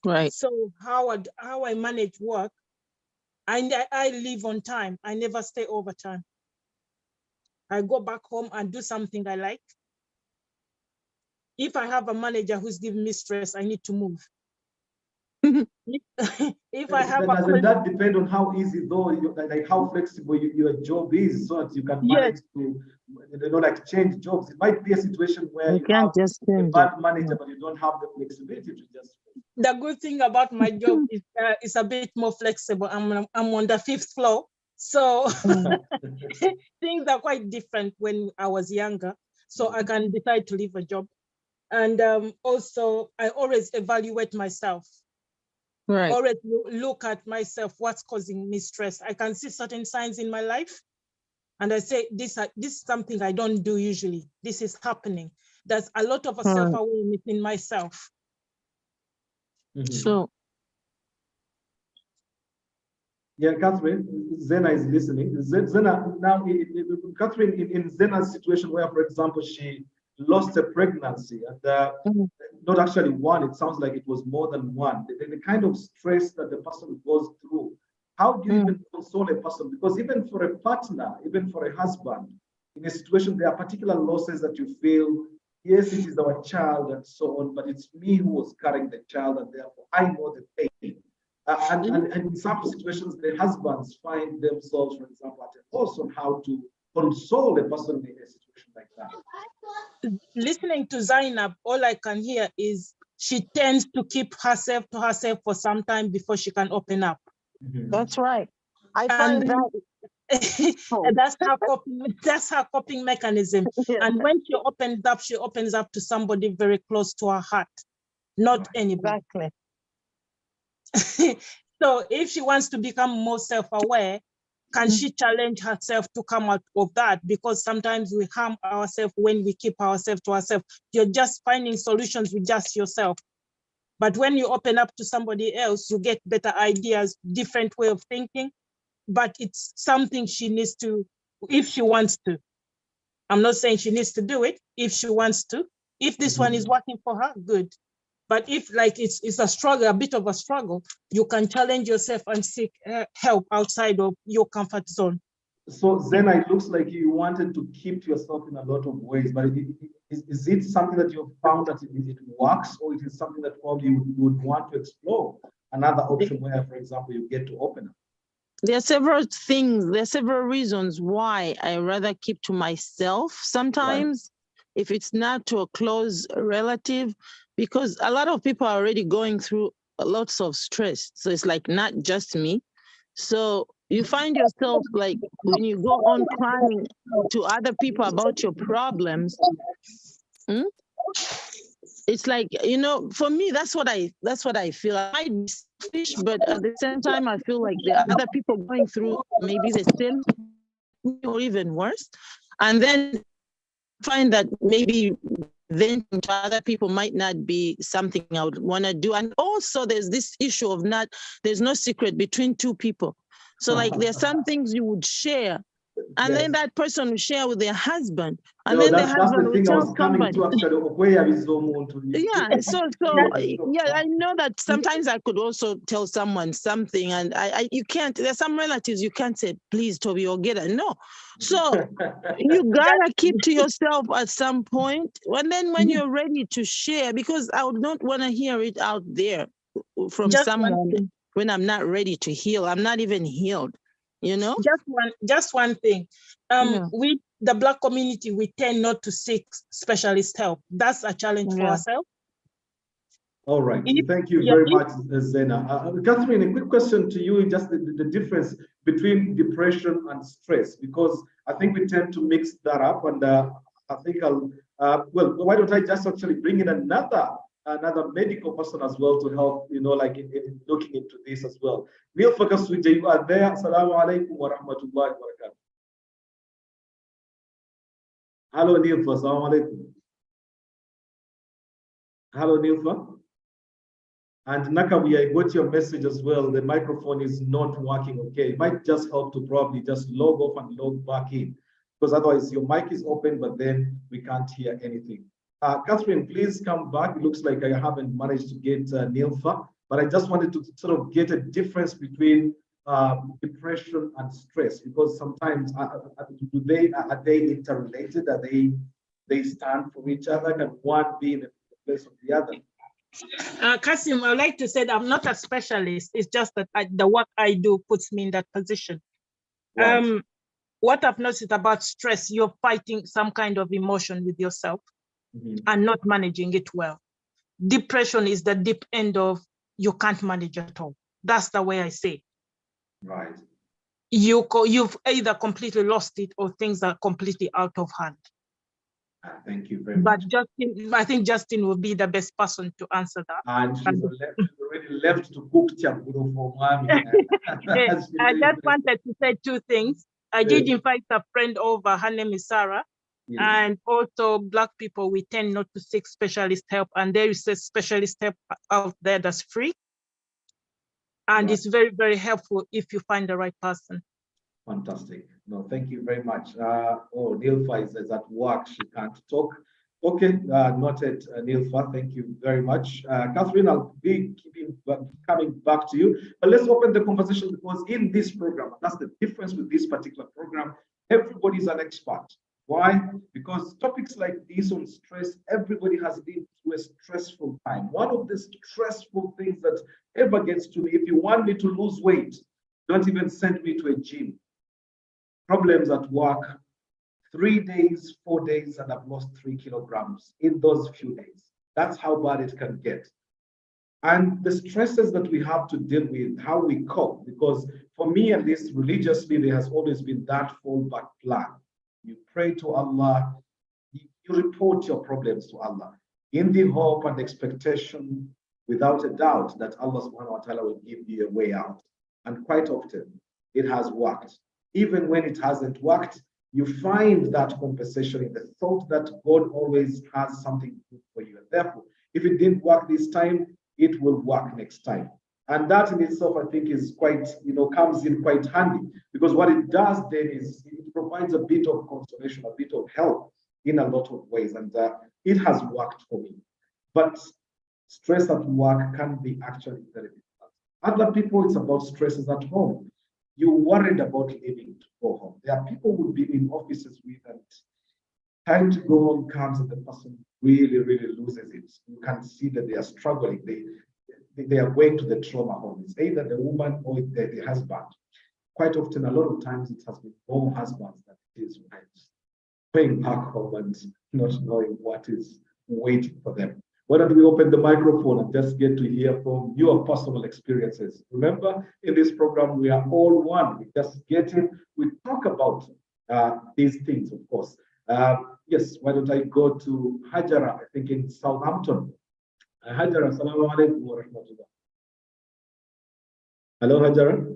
Right. So how I manage work, I leave on time. I never stay overtime. I go back home and do something I like. If I have a manager who's giving me stress, I need to move. If I have doesn't that depend on how easy though, like how flexible your job is, so that you can manage to, like change jobs? It might be a situation where you have just a bad manager, but you don't have the flexibility to just. The good thing about my job is it's a bit more flexible. I'm on the 5th floor, so things are quite different when I was younger. So I can decide to leave a job, and also I always evaluate myself. Right. Always look at myself, what's causing me stress. I can see certain signs in my life, and I say, this is something I don't do usually. This is happening. There's a lot of self-awareness in myself. So. Yeah, Catherine, Zena is listening. Zena, now, Catherine, in Zena's situation where, for example, she lost a pregnancy and not actually one, it sounds like it was more than one. The kind of stress that the person goes through, how do you even console a person? Because even for a partner, even for a husband, in a situation, there are particular losses that you feel, yes, it is our child and so on, but it's me who was carrying the child, and therefore I know the pain. And in some situations, the husbands find themselves, for example, at a loss on how to console a person in a situation like that. Listening to Zainab, all I can hear is she tends to keep herself to herself for some time before she can open up. That's right. I find that that's her coping mechanism. And when she opens up to somebody very close to her heart, not anybody. Exactly. So if she wants to become more self-aware, can she challenge herself to come out of that? Because sometimes we harm ourselves when we keep ourselves to ourselves. You're just finding solutions with just yourself. But when you open up to somebody else, you get better ideas, different way of thinking. But it's something she needs to, if she wants to. I'm not saying she needs to do it, if she wants to. If this one is working for her, good. But if like it's a struggle, a bit of a struggle, you can challenge yourself and seek help outside of your comfort zone. So Zena, it looks like you wanted to keep yourself in a lot of ways, but is it something that you've found that it works, or it is something that probably you would want to explore another option where, for example, you get to open up? There are several things, there are several reasons why I rather keep to myself sometimes, if it's not to a close relative, because a lot of people are already going through lots of stress. So it's like not just me. So you find yourself like when you go on crying to other people about your problems, it's like, you know, for me, that's what I feel. I might be selfish, but at the same time, I feel like there are other people going through maybe the same or even worse. And then find that maybe venting to other people might not be something I would want to do. And also there's this issue of there's no secret between two people. So like there's some things you would share And Yes. then that person will share with their husband. And No, then the that's the husband will thing I tell was coming somebody. to actually. Where is Zomo? Yeah, so yeah, I know that sometimes I could also tell someone something, and you can't. There's some relatives you can't say, please, Toby, or get it. No, so you gotta keep to yourself at some point. And then when you're ready to share, because I would not want to hear it out there from someone when I'm not ready to heal. I'm not even healed, you know. Just one thing. With the Black community, we tend not to seek specialist help. That's a challenge for ourselves. All right. Thank you very much, Zena. Catherine, a quick question to you, just the difference between depression and stress, because I think we tend to mix that up. And I think well, why don't I just actually bring in another medical person as well to help, like in looking into this as well. Real Focus with you are there. Assalamu alaikum wa rahmatullahi wa barakatuh. Hello, Nilfa. Assalamu alaikum. Hello, Nilfa. And Nakawi, I got your message as well. The microphone is not working. Okay, it might just help to probably just log off and log back in, because otherwise your mic is open, but then we can't hear anything. Catherine, please come back. It looks like I haven't managed to get Nilfa, but I just wanted to sort of get a difference between depression and stress, because sometimes are they interrelated? Are they stand for each other? Can one be in the place of the other? Kassim, I would like to say that I'm not a specialist. It's just that the work I do puts me in that position. Right. What I've noticed about stress, you're fighting some kind of emotion with yourself and not managing it well. Depression is the deep end of you can't manage at all. That's the way I say it. Right. You've either completely lost it or things are completely out of hand. Thank you very much. But I think Justin will be the best person to answer that. And she's already left to cook chakuro for mommy. I just wanted to say two things. I did invite a friend over. Her name is Sarah. Yes. And also Black people, we tend not to seek specialist help. And there is a specialist help out there that's free. And it's very, very helpful if you find the right person. Fantastic. No, thank you very much. Nilfa is at work. She can't talk. Okay, noted, Nilfa. Thank you very much. Catherine, I'll be coming back to you. But let's open the conversation, because in this program, that's the difference with this particular program, everybody's an expert. Why? Because topics like this on stress, everybody has been through a stressful time. One of the stressful things that ever gets to me, if you want me to lose weight, don't even send me to a gym. Problems at work, 3 days, 4 days, and I've lost 3 kilograms in those few days. That's how bad it can get. And the stresses that we have to deal with, how we cope, because for me, at least religiously, there has always been that fallback plan. You pray to Allah, you report your problems to Allah in the hope and expectation, without a doubt, that Allah subhanahu wa ta'ala will give you a way out. And quite often, it has worked. Even when it hasn't worked, you find that compensation in the thought that God always has something good for you. And therefore, if it didn't work this time, it will work next time. And that in itself, I think, is quite, comes in quite handy, because what it does then is it provides a bit of consolation, a bit of help in a lot of ways. And it has worked for me. But stress at work can be actually very difficult. Other people, it's about stresses at home. You're worried about leaving to go home. There are people who've been in offices with, and time to go home comes and the person really, really loses it. You can see that they are struggling. They are going to the trauma home. It's either the woman or the husband. Quite often, a lot of times, it has been more husbands than it is wives. Going back home and not knowing what is waiting for them. Why don't we open the microphone and just get to hear from your personal experiences? Remember, in this program, we are all one. We just get in, we talk about these things, of course. Yes, why don't I go to Hajara, I think in Southampton. Hajara, assalamu alaikum wa rahmatullah. Hello, Hajara.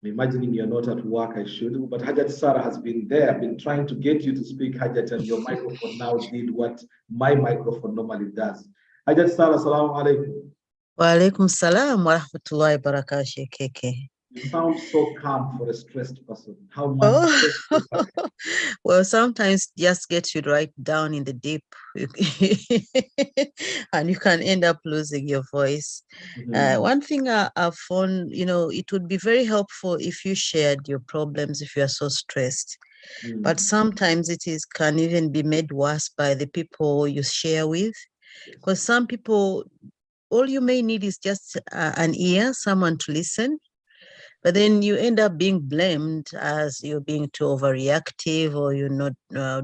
I'm imagining you're not at work, I should, but Hajat Sarah has been there. I've been trying to get you to speak, Hajat, and your microphone now did what my microphone normally does. Hajat Sarah, assalamu alaikum. Wa alaikum salam wa rahmatullahi wa barakatuh, KK. You sound so calm for a stressed person. How much Oh, stress is that? well, sometimes just get you right down in the deep, and you can end up losing your voice. One thing I've found, it would be very helpful if you shared your problems if you are so stressed. But sometimes can even be made worse by the people you share with, because some people, all you may need is just an ear, someone to listen. But then you end up being blamed as you're being too overreactive or you're not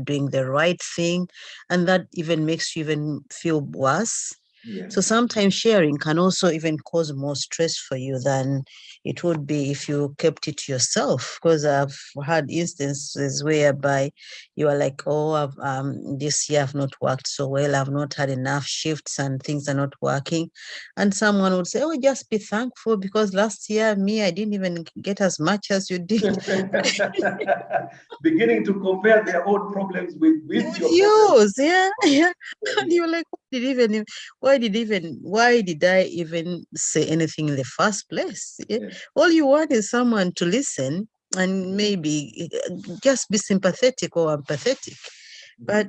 doing the right thing. And that even makes you even feel worse. Yeah. So sometimes sharing can also even cause more stress for you than it would be if you kept it to yourself. Because I've had instances whereby you are like, oh, this year I've not worked so well. I've not had enough shifts and things are not working. And someone would say, oh, just be thankful because last year, I didn't even get as much as you did. Beginning to compare their own problems with your yours, problems. yeah. And you're like, why did I even say anything in the first place? Yeah? Yes. All you want is someone to listen and maybe just be sympathetic or empathetic. But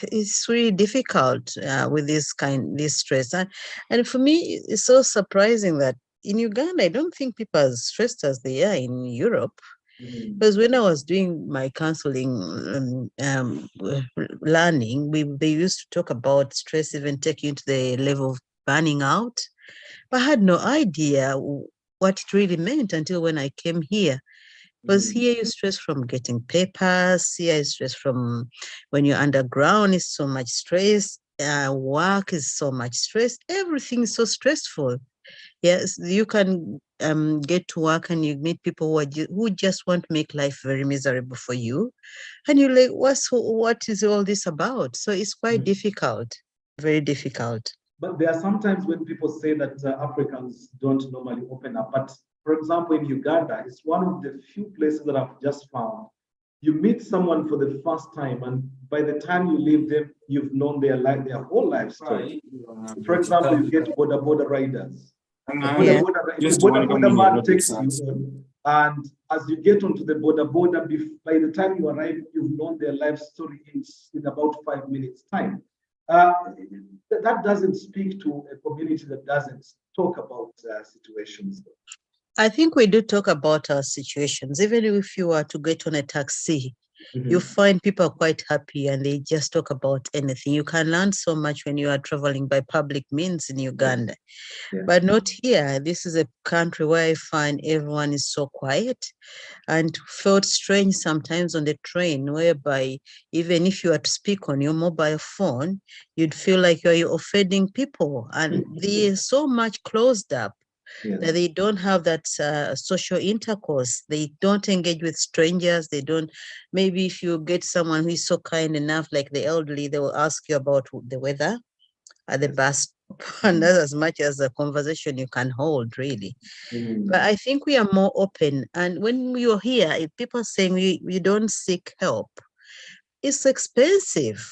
it's really difficult with this stress. And for me, it's so surprising that in Uganda, I don't think people are as stressed as they are in Europe. Because when I was doing my counseling learning, they used to talk about stress even taking to the level of burning out. But I had no idea what it really meant until when I came here. Because here you stress from getting papers, here you stress from when you're underground, is so much stress, work is so much stress, everything is so stressful. Yes, you can get to work and you meet people who just want to make life very miserable for you. And you're like, what is all this about? So it's quite difficult, very difficult. But there are sometimes when people say that Africans don't normally open up. But for example, in Uganda, it's one of the few places that I've just found. You meet someone for the first time, and by the time you leave them, you've known their whole life story. For example, you get border riders. The border man takes you, and as you get onto the border, by the time you arrive, you've known their life story in about 5 minutes' time. That doesn't speak to a community that doesn't talk about situations. I think we do talk about our situations. Even if you are to get on a taxi, you find people are quite happy and they just talk about anything. You can learn so much when you are traveling by public means in Uganda, but not here. This is a country where I find everyone is so quiet, and felt strange sometimes on the train, whereby even if you are to speak on your mobile phone, you'd feel like you're offending people, and they're so much closed up. That they don't have that social intercourse. They don't engage with strangers. They don't, maybe if you get someone who is so kind enough, like the elderly, they will ask you about the weather at the bus stop. And that's as much as a conversation you can hold, really. But I think we are more open. And when you're here, if people are saying we don't seek help, it's expensive.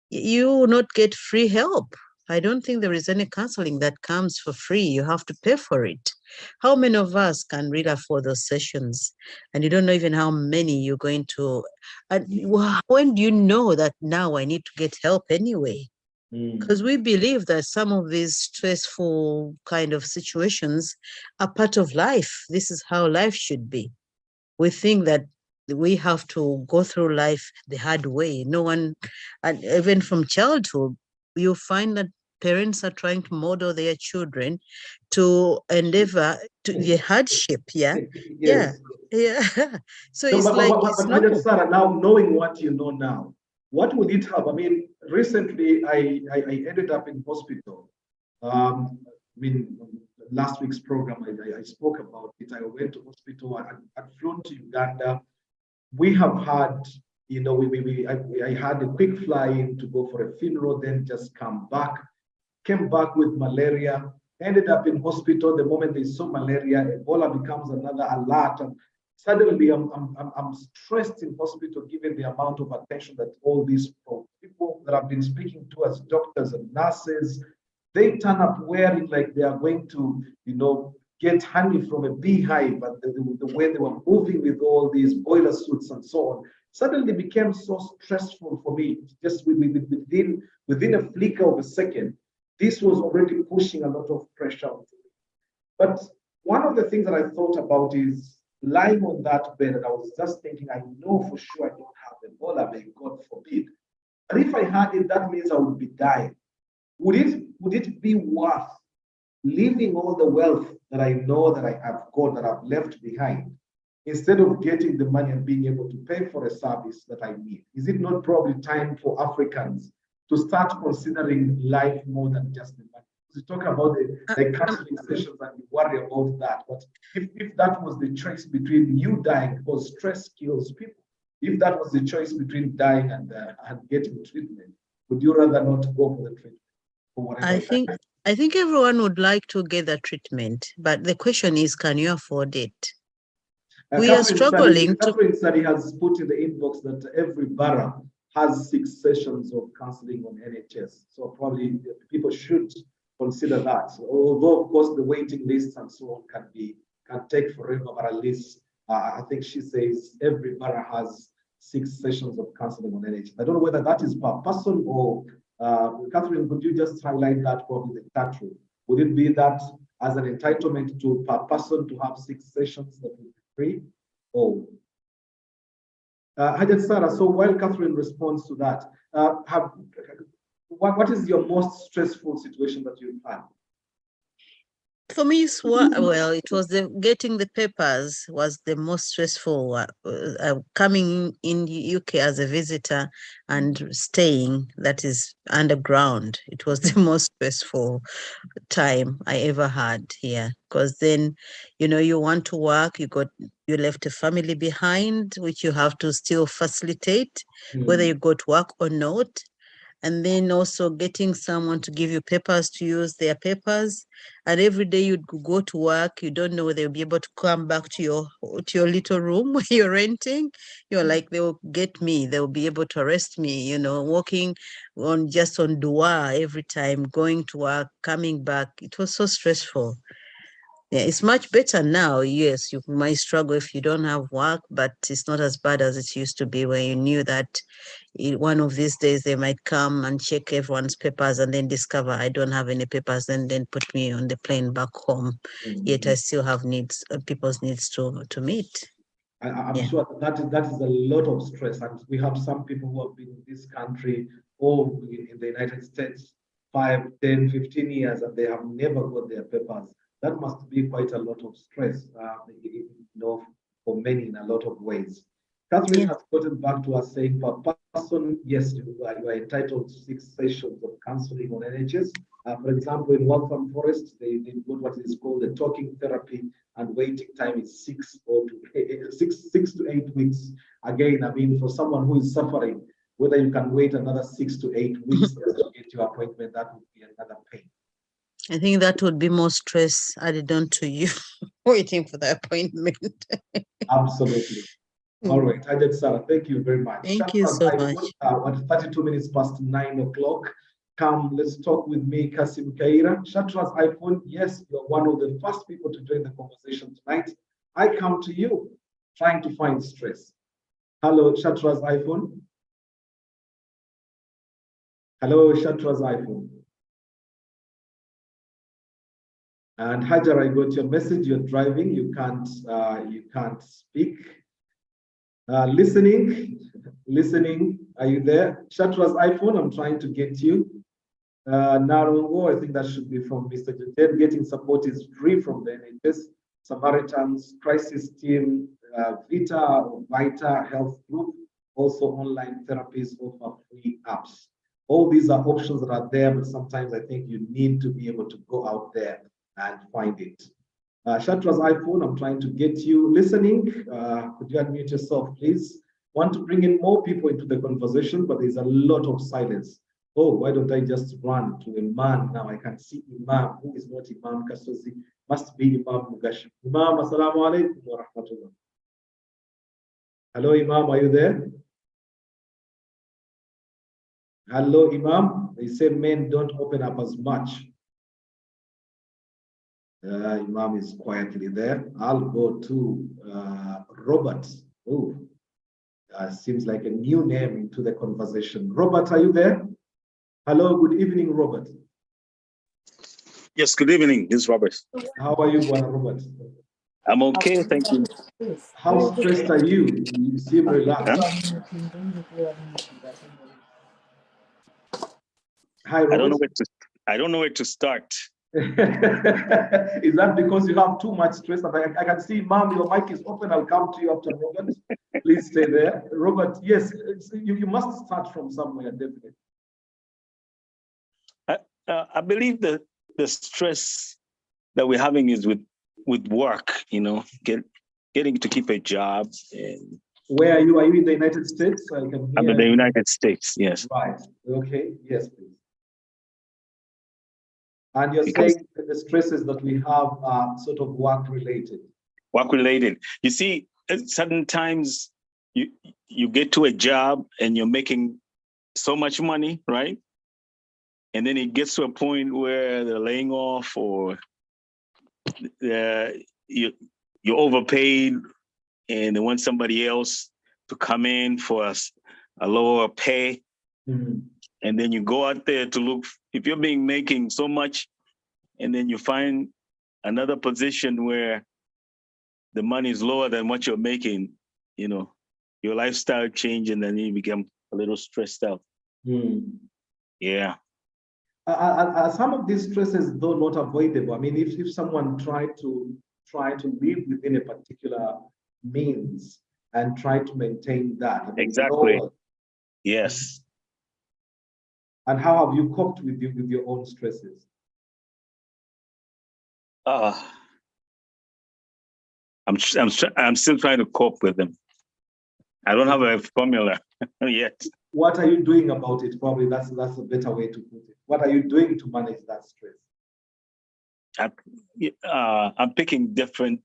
You will not get free help. I don't think there is any counseling that comes for free. You have to pay for it. How many of us can really afford those sessions? And you don't know even how many you're going to. And when do you know that now I need to get help anyway? Because we believe that some of these stressful kind of situations are part of life. This is how life should be. We think that we have to go through life the hard way. No one, and even from childhood, you find that parents are trying to model their children to endeavor to the hardship. Yeah. So it's like Sarah, now knowing what you know now, what would it have? I mean, recently I ended up in hospital. Last week's program I spoke about it. I went to hospital. I'd flown to Uganda. We have had, I had a quick fly in to go for a funeral, then just came back with malaria, ended up in hospital. The moment they saw malaria, Ebola becomes another alert. And suddenly I'm stressed in hospital, given the amount of attention that all these people that I've been speaking to as doctors and nurses, they turn up wearing like they are going to, get honey from a beehive, but the way they were moving with all these boiler suits and so on, suddenly became so stressful for me. Just within a flicker of a second, this was already pushing a lot of pressure on me. But one of the things that I thought about is lying on that bed, and I was just thinking, I know for sure I don't have Ebola, may God forbid. But if I had it, that means I would be dying. Would it be worth leaving all the wealth that I know that I have got, that I've left behind, instead of getting the money and being able to pay for a service that I need? Is it not probably time for Africans to start considering life more than just the money? We talk about the counseling sessions and we worry about that. But if that was the choice between you dying, because stress kills people, if that was the choice between dying and getting treatment, would you rather not go for the treatment? For whatever I think everyone would like to get the treatment, but the question is, can you afford it? We are struggling. Catherine study has put in the inbox that every borough has 6 sessions of counseling on NHS. So probably people should consider that. Although, of course, the waiting lists and so on can take forever, but at least I think she says every borough has 6 sessions of counseling on NHS. I don't know whether that is per person or Catherine, could you just highlight that probably the country? Would it be that as an entitlement to per person to have 6 sessions that would be free? Or Hajat Sarah, so while Catherine responds to that, what is your most stressful situation that you've had? For me, well, it was getting the papers was the most stressful. Coming in the UK as a visitor and staying, that is underground, it was the most stressful time I ever had here. Because then, you want to work, you left a family behind, which you have to still facilitate, whether you go to work or not. And then also getting someone to give you papers to use their papers. And every day you'd go to work, you don't know whether you'll be able to come back to your little room where you're renting. You're like, they'll get me, they'll be able to arrest me, walking on dua every time, going to work, coming back. It was so stressful. Yeah, it's much better now. Yes, you might struggle if you don't have work, but it's not as bad as it used to be, where you knew that one of these days they might come and check everyone's papers and then discover I don't have any papers, and then put me on the plane back home. Yet I still have needs, people's needs to meet. I'm sure that is a lot of stress, and we have some people who have been in this country or in the United States 5, 10, 15 years, and they have never got their papers. That must be quite a lot of stress, for many in a lot of ways. Catherine has gotten back to us saying, per person, yes, you are entitled to 6 sessions of counseling on NHS. For example, in Waltham Forest, they got what is called the talking therapy, and waiting time is 6 to 8 weeks. Again, I mean, for someone who is suffering, whether you can wait another 6 to 8 weeks to get your appointment, that would be another pain. I think that would be more stress added on to you waiting for the appointment. Absolutely. All right, Hajat Sarah, thank you very much. Thank you so much. At 32 minutes past 9 o'clock, come, let's talk with me, Kassim Kayira. Shatra's iPhone, yes, you're one of the first people to join the conversation tonight. I come to you trying to find stress. Hello, Shatra's iPhone. Hello, Shatra's iPhone. And Hajar, I got your message. You're driving. You can't speak. Listening. Are you there? Shatra's iPhone. I'm trying to get you. Narongo, I think that should be from Mr. Jaded. Getting support is free from the NHS. Samaritans, crisis team, Vita Health Group. Also, online therapies offer free apps. All these are options that are there, but sometimes I think you need to be able to go out there and find it. Shatra's iPhone, I'm trying to get you listening. Could you unmute yourself, please? Want to bring in more people into the conversation, but there's a lot of silence. Oh, why don't I just run to Imam now? I can see Imam, who is not Imam Kasozi, must be Imam Mugashi. Imam, assalamu alaikum wa rahmatullah. Hello, Imam, are you there? Hello, Imam. They say men don't open up as much. Imam is quietly there. I'll go to Robert. Oh, seems like a new name into the conversation. Robert, are you there? Hello, good evening, Robert. Yes, good evening. This is Robert. How are you, Robert? I'm okay, thank you. How stressed are you? You seem relaxed. Huh? Hi, Robert. I don't know where to start. Is that because you have too much stress? I can see, Mom, your mic is open. I'll come to you after Robert. Please stay there. Robert, yes, you must start from somewhere, definitely. I believe that the stress that we're having is with work, you know, getting to keep a job. And where are you? Are you in the United States? I can hear. I'm in the United States, yes. Right. Okay. Yes, please. And you're saying that the stresses that we have are sort of work-related. Work-related. You see, at certain times you get to a job and you're making so much money, right? And then it gets to a point where they're laying off, or you're overpaid and they want somebody else to come in for a lower pay. Mm-hmm. And then you go out there to look, if you're making so much, and then you find another position where the money is lower than what you're making, you know, your lifestyle change, and then you become a little stressed out. Mm. Yeah. Are some of these stresses, though, not avoidable? I mean, if someone tried to live within a particular means and try to maintain that. I mean, exactly. Yes. And how have you coped with your own stresses? I'm still trying to cope with them. I don't have a formula yet. What are you doing about it? Probably that's a better way to put it. What are you doing to manage that stress? I'm picking different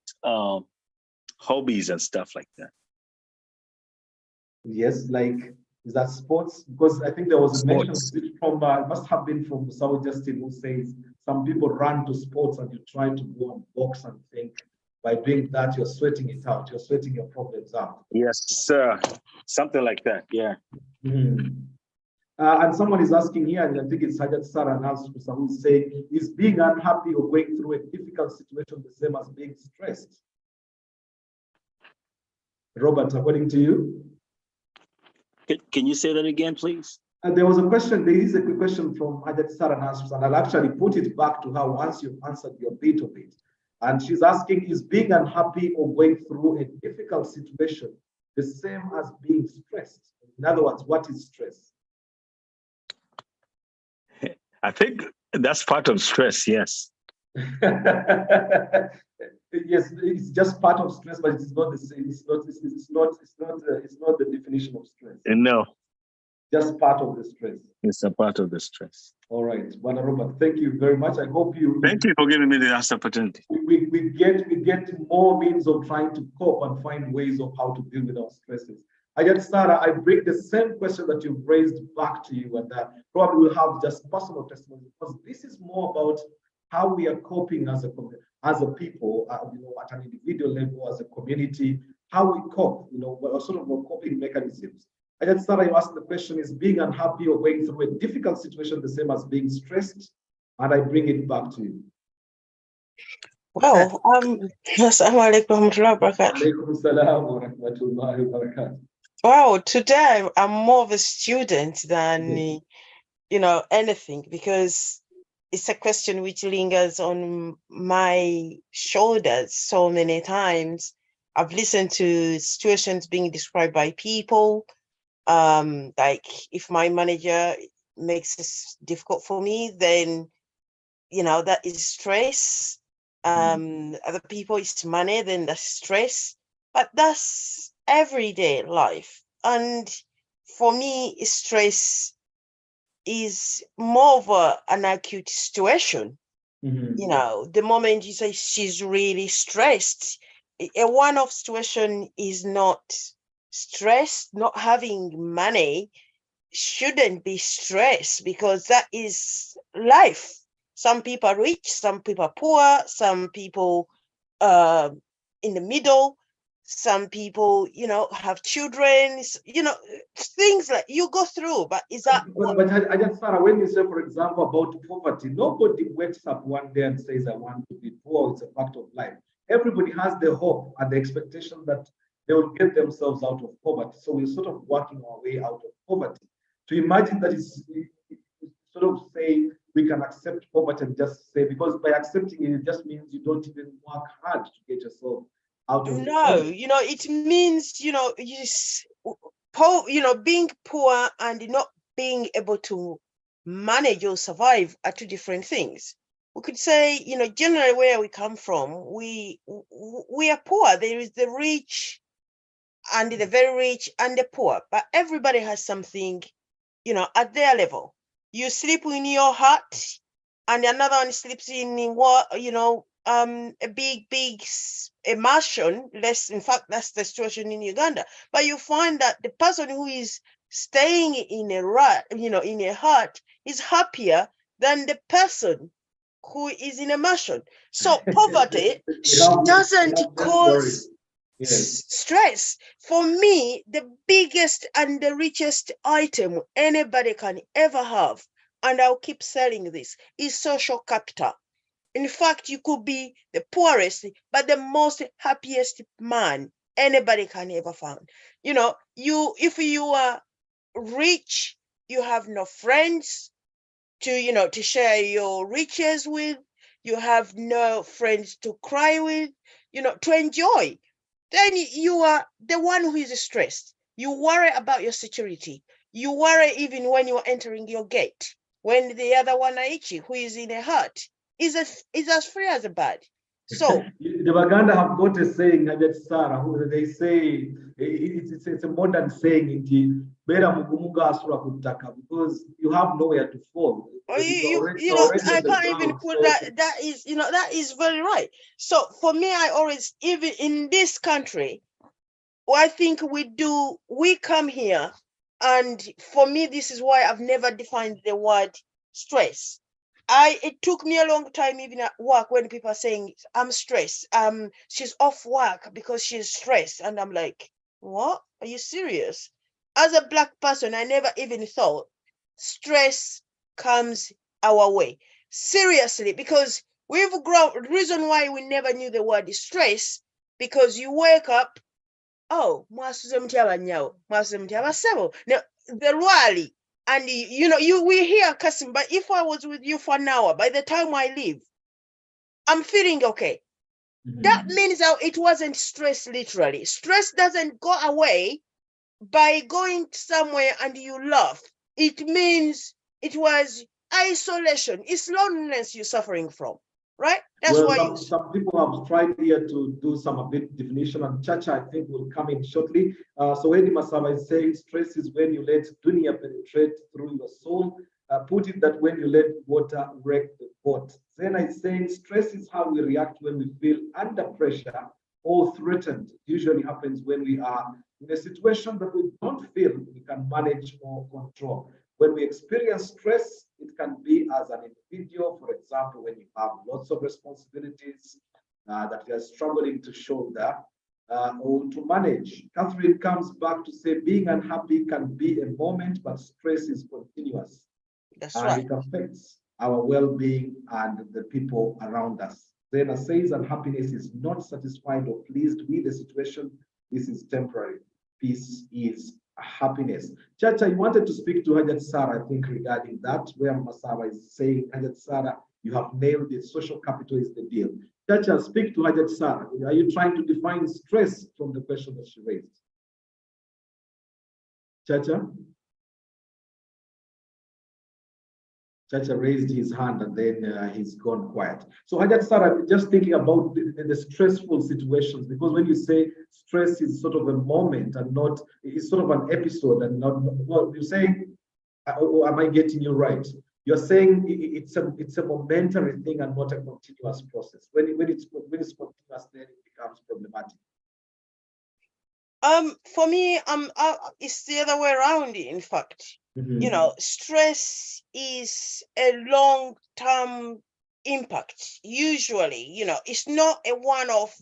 hobbies and stuff like that. Yes, like, is that sports? Because I think there was a mention from, it must have been from Saul Justin, who says some people run to sports and you try to go and box and think by doing that, you're sweating it out. You're sweating your problems out. Yes, sir. Something like that, yeah. Mm-hmm. And someone is asking here, and I think it's Hajat Sarah Nasrusa, who's saying, is being unhappy or going through a difficult situation the same as being stressed? Robert, according to you? Can you say that again, please? There was a question, there is a quick question from Hajat Sarah Nasrusa, and I'll actually put it back to her once you've answered your bit of it. And she's asking, is being unhappy or going through a difficult situation the same as being stressed? In other words, what is stress? I think that's part of stress, yes. Yes, it's just part of stress, but it's not the same. It's not the definition of stress. No. Just part of the stress. It's a part of the stress. All right, Bwana Robert, thank you very much. I hope you. Thank you for giving me the last opportunity. We get more means of trying to cope and find ways of how to deal with our stresses. Again, Sarah, I bring the same question that you've raised back to you, and probably we'll have just personal testimony, because this is more about how we are coping as a people, you know, at an individual level, as a community, how we cope, you know, what sort of coping mechanisms. Again, Sarah, you asked the question, is being unhappy or going through a difficult situation the same as being stressed? And I bring it back to you. Wow. Assalamu alaikum wa rahmatullahi wa barakatuh. Wow, today I'm more of a student than you know, anything, because it's a question which lingers on my shoulders so many times. I've listened to situations being described by people, like if my manager makes it difficult for me, then, you know, that is stress. Other people, it's money, then that's stress. But that's everyday life. And for me, stress is more of an acute situation. You know, the moment you say she's really stressed, a one-off situation is not stress. Not having money shouldn't be stress, because that is life. Some people are rich, some people are poor, some people in the middle, some people, have children, things like you go through. But is that but I just, Sarah, when you say, for example, about poverty, nobody wakes up one day and says, I want to be poor. It's a fact of life. Everybody has the hope and the expectation that they will get themselves out of poverty. So we're sort of working our way out of poverty. To imagine that it's sort of saying we can accept poverty and just say, because by accepting it, it just means you don't even work hard to get yourself out of poverty. It means, being poor and not being able to manage or survive are two different things. We could say, generally where we come from, we are poor. There is the rich and the very rich and the poor, but everybody has something, at their level. You sleep in your hut and another one sleeps in what, a big mansion. In fact, that's the situation in Uganda. But you find that the person who is staying in a hut is happier than the person who is in a mansion. So poverty doesn't cause stress. For me, the biggest and the richest item anybody can ever have, and I'll keep selling this, is social capital. In fact, you could be the poorest, but the most happiest man anybody can ever find. If you are rich, you have no friends to share your riches with. You have no friends to cry with, to enjoy. Then you are the one who is stressed. You worry about your security. You worry even when you're entering your gate, when the other one, Aichi, who is in a hut, is as free as a bird. So the Baganda have got a saying, Sarah, who they say it's a modern saying, because you have nowhere to fall. I can't even put that. That is very right. So for me, I always, even in this country, I think we come here, and for me, this is why I've never defined the word stress. It took me a long time, even at work, when people are saying, I'm stressed. She's off work because she's stressed. And I'm like, what? Are you serious? As a Black person, I never even thought stress comes our way. Seriously, because we've grown. The reason why we never knew the word stress, because you wake up, oh, now the rally. And we hear Kassim, but if I was with you for an hour, by the time I leave, I'm feeling okay. That means that it wasn't stress literally. Stress doesn't go away by going somewhere and you laugh. It means it was isolation. It's loneliness you're suffering from, right? That's why some people have tried here to do some a bit definition, and Chacha, I think, will come in shortly. So Eddie Masaba is saying stress is when you let dunya penetrate through your soul. Put it that when you let water wreck the boat. Then I saying stress is how we react when we feel under pressure or threatened. It usually happens when we are in a situation that we don't feel we can manage or control. When we experience stress, it can be as an individual, for example, when you have lots of responsibilities that you are struggling to shoulder or to manage. Catherine comes back to say being unhappy can be a moment, but stress is continuous. That's right. It affects our well-being and the people around us. Zena says unhappiness is not satisfied or pleased with the situation. This is temporary. Peace is happiness. Chacha, you wanted to speak to Hajat Sarah, I think, regarding that, where Masaba is saying, Hajat Sarah, you have nailed it. Social capital is the deal. Chacha, speak to Hajat Sarah. Are you trying to define stress from the question that she raised? Chacha? Chacha raised his hand and then he's gone quiet. So Hajat Sarah, just thinking about the stressful situations, because when you say stress is sort of a moment and not, it's sort of an episode and not, well, you're saying, or am I getting you right? You're saying it's a momentary thing and not a continuous process. When it's continuous, then it becomes problematic. For me, it's the other way around, in fact. Stress is a long-term impact. Usually, you know, it's not a one-off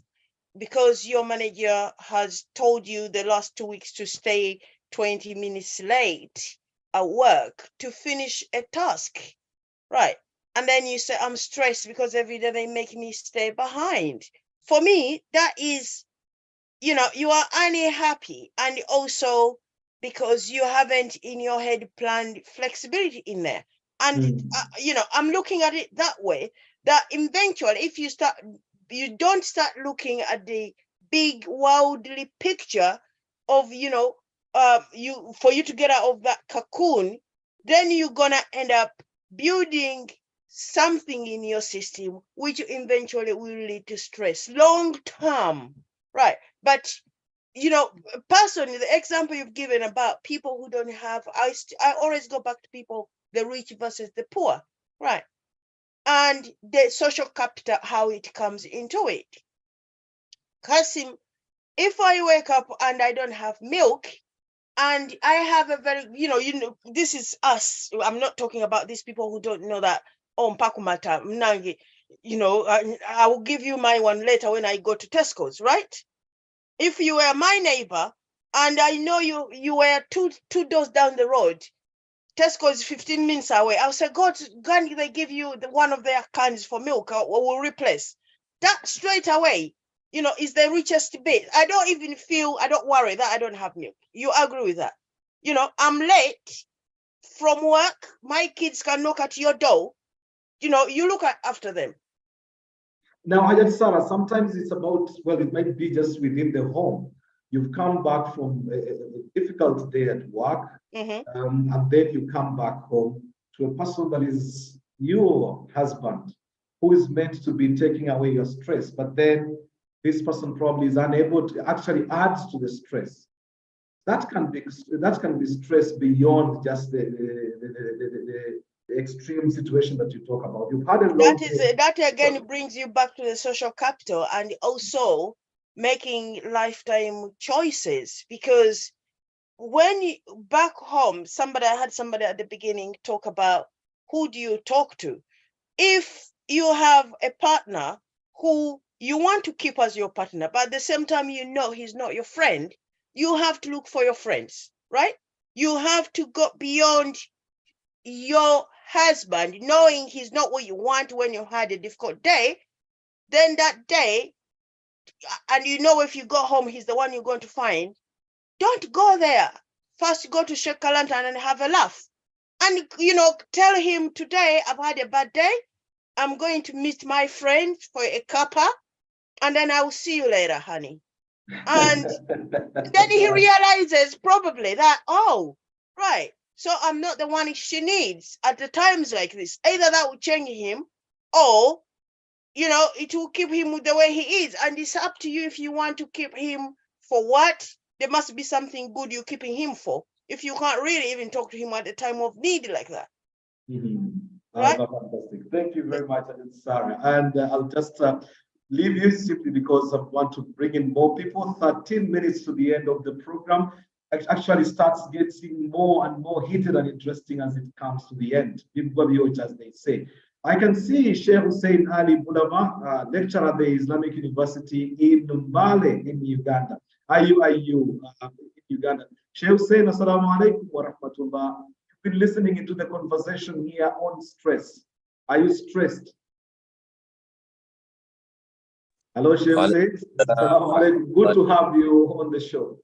because your manager has told you the last 2 weeks to stay 20 minutes late at work to finish a task, right? And then you say, I'm stressed because every day they make me stay behind. For me, that is, you know, you are unhappy, and also because you haven't in your head planned flexibility in there. And, you know, I'm looking at it that way, that eventually, if you don't start looking at the big worldly picture of, you know, for you to get out of that cocoon, then you're gonna end up building something in your system, which eventually will lead to stress long term, right? But, you know, personally, the example you've given about people who don't have, I always go back to people, the rich versus the poor, right? And the social capital, how it comes into it. Kassim, if I wake up and I don't have milk, and I have a very, you know, this is us. I'm not talking about these people who don't know that, oh, Mpakumata, Mnangi, you know, I will give you my one later when I go to Tesco's, right? If you were my neighbor and I know you were two doors down the road, Tesco is 15 minutes away, I'll say, God, they give you one of their cans for milk, or we'll replace. That straight away, you know, is the richest bit. I don't worry that I don't have milk. You agree with that? You know, I'm late from work, my kids can knock at your door, you know, you look after them. Now, Ajahn Sarah, sometimes it's about, well, it might be just within the home. You've come back from a difficult day at work, and then you come back home to a person that is your husband, who is meant to be taking away your stress, but then this person probably is unable to actually add to the stress. That can be stress beyond just the extreme situation that you talk about. You've had a long that again brings you back to the social capital, and also making lifetime choices, because when you back home, I had somebody at the beginning talk about who do you talk to. If you have a partner who you want to keep as your partner, but at the same time, you know, he's not your friend, you have to look for your friends, right? You have to go beyond your husband, knowing he's not what you want when you had a difficult day. Then that day, and you know, if you go home, he's the one you're going to find. Don't go there. First, go to Sheikh Kalanta and have a laugh. And, you know, tell him, today I've had a bad day. I'm going to meet my friend for a cuppa, and then I'll see you later, honey. And then he realizes probably that, oh, right, so I'm not the one she needs at the times like this. Either that will change him, or, you know, it will keep him the way he is. And it's up to you if you want to keep him for what. There must be something good you're keeping him for, if you can't really even talk to him at the time of need like that. Right? Fantastic. Thank you very much, Sarah. And I'll just leave you simply because I want to bring in more people. 13 minutes to the end of the program. It actually starts getting more and more heated and interesting as it comes to the end. As they say. I can see Sheikh Hussein Ali Bulama, lecturer at the Islamic University in Mbale in Uganda. IU in Uganda. Sheikh Hussein, assalamu alaikum wa rahmatullah. You've been listening into the conversation here on stress. Are you stressed? Hello, Sheikh Hussein. Assalamu alaikum. Good to have you on the show.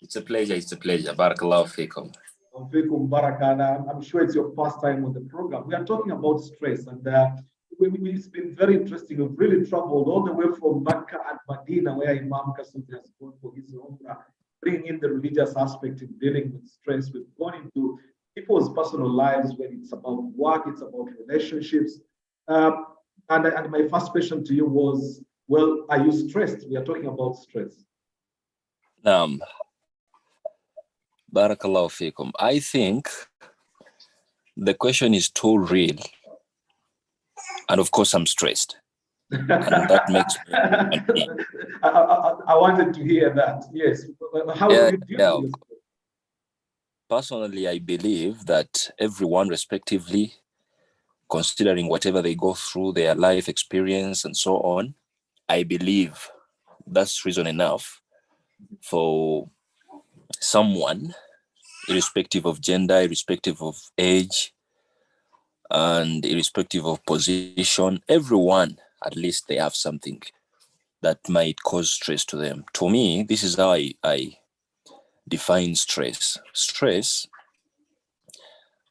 It's a pleasure. It's a pleasure. Barakallahu feekum. I'm sure it's your first time on the program. We are talking about stress, and it's been very interesting. We've really traveled all the way from Mecca and Medina, where Imam Kassim has gone for his umrah, bringing in the religious aspect in dealing with stress. We've gone into people's personal lives when it's about work, it's about relationships. And my first question to you was, well, are you stressed? We are talking about stress. Barakallahu feekum. I think the question is too real. And of course, I'm stressed. And that makes me I wanted to hear that. Yes. How do you deal with it? Personally, I believe that everyone respectively considering whatever they go through, their life experience and so on, I believe that's reason enough for someone, irrespective of gender, irrespective of age, and irrespective of position, everyone, at least they have something that might cause stress to them. To me, this is how I define stress. Stress,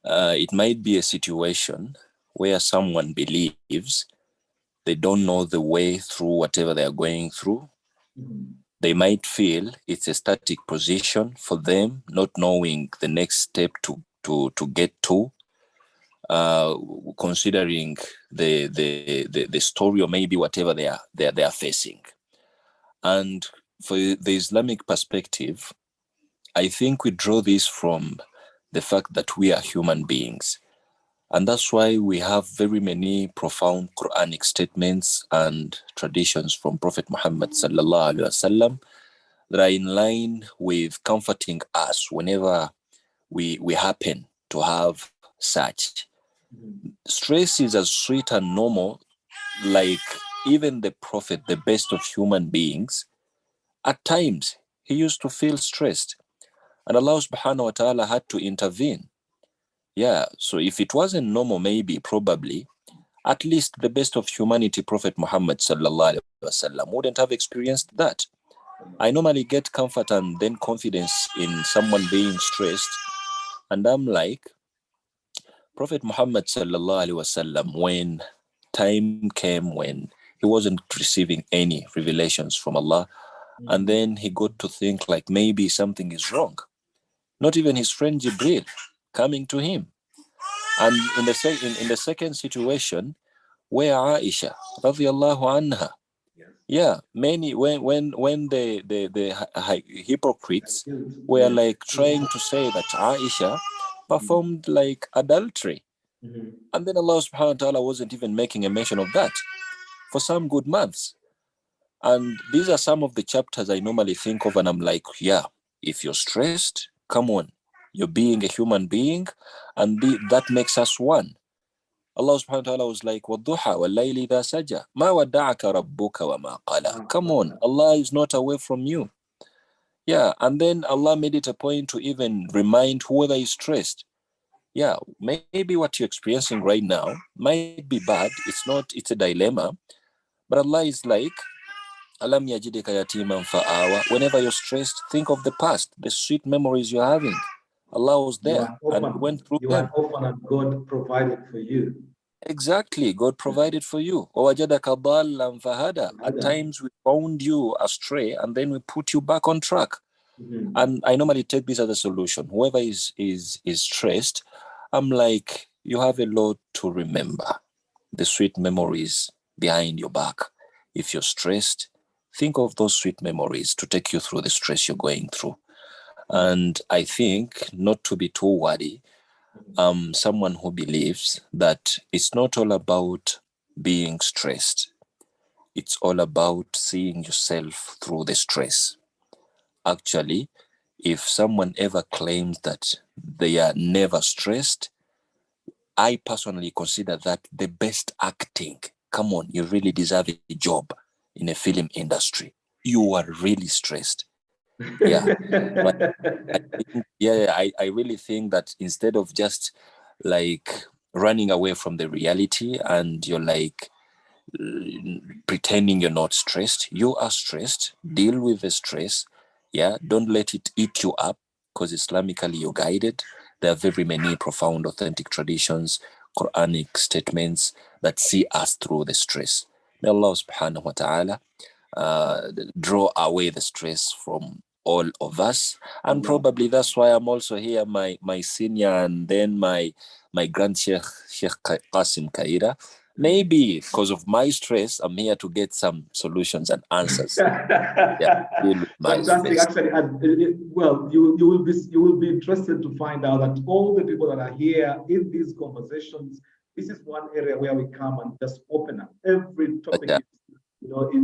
it might be a situation where someone believes they don't know the way through whatever they are going through. They might feel it's a static position for them, not knowing the next step to get to, considering the story or maybe whatever they are facing. And for the Islamic perspective, I think we draw this from the fact that we are human beings. And that's why we have very many profound Quranic statements and traditions from Prophet Muhammad sallallahu alaihi wasallam that are in line with comforting us whenever we happen to have such. Stress is as sweet and normal, like even the Prophet, the best of human beings, at times he used to feel stressed. And Allah subhanahu wa ta'ala had to intervene. Yeah, so if it wasn't normal, maybe, probably, at least the best of humanity, Prophet Muhammad sallallahu alaihi wasallam, wouldn't have experienced that. I normally get comfort and then confidence in someone being stressed. And I'm like, Prophet Muhammad sallallahu alaihi wasallam, when time came when he wasn't receiving any revelations from Allah, and then he got to think like maybe something is wrong. Not even his friend Jibril coming to him. And in the second situation, where Aisha radiallahu anha, yeah, many when the hypocrites were like trying to say that Aisha performed like adultery, and then Allah subhanahu wa ta'ala wasn't even making a mention of that for some good months. And these are some of the chapters I normally think of, and I'm like, yeah, if you're stressed, come on, you're being a human being, and that makes us one. Allah subhanahu wa ta'ala was like, وَالضُّحَى وَاللَّيْلِ إِذَا سَجَى مَا وَدَّعَكَ رَبُّكَ وَمَا قَلَى. Come on, Allah is not away from you. Yeah, and then Allah made it a point to even remind whoever is stressed, yeah, maybe what you're experiencing right now might be bad. It's a dilemma. But Allah is like, Alam yajidika yatiman fa'awa. Whenever you're stressed, think of the past, the sweet memories you're having. Allah was there and went through them. You are orphan and God provided for you. Exactly, God provided for you. وَوَجَدَكَ ضَالًّا فَهَدَى. At times we found you astray and then we put you back on track. And I normally take this as a solution. Whoever is stressed, I'm like, you have a lot to remember. The sweet memories behind your back. If you're stressed, think of those sweet memories to take you through the stress you're going through. And I think not to be too worried. Someone who believes that it's not all about being stressed. It's all about seeing yourself through the stress. Actually, if someone ever claims that they are never stressed, I personally consider that the best acting. Come on, you really deserve a job in a film industry. You are really stressed. Yeah. But I really think that instead of just like running away from the reality and you're like pretending you're not stressed, you are stressed. Deal with the stress. Yeah, don't let it eat you up, because Islamically you're guided. There are very many profound, authentic traditions, Quranic statements that see us through the stress. May Allah subhanahu wa ta'ala draw away the stress from all of us. And probably that's why I'm also here, my senior and then my grand Sheikh Kassim Kayira. Maybe because of my stress, I'm here to get some solutions and answers. Yeah, deal with my fantastic. stress. Actually, well, you will be interested to find out that all the people that are here in these conversations, this is one area where we come and just open up. Every topic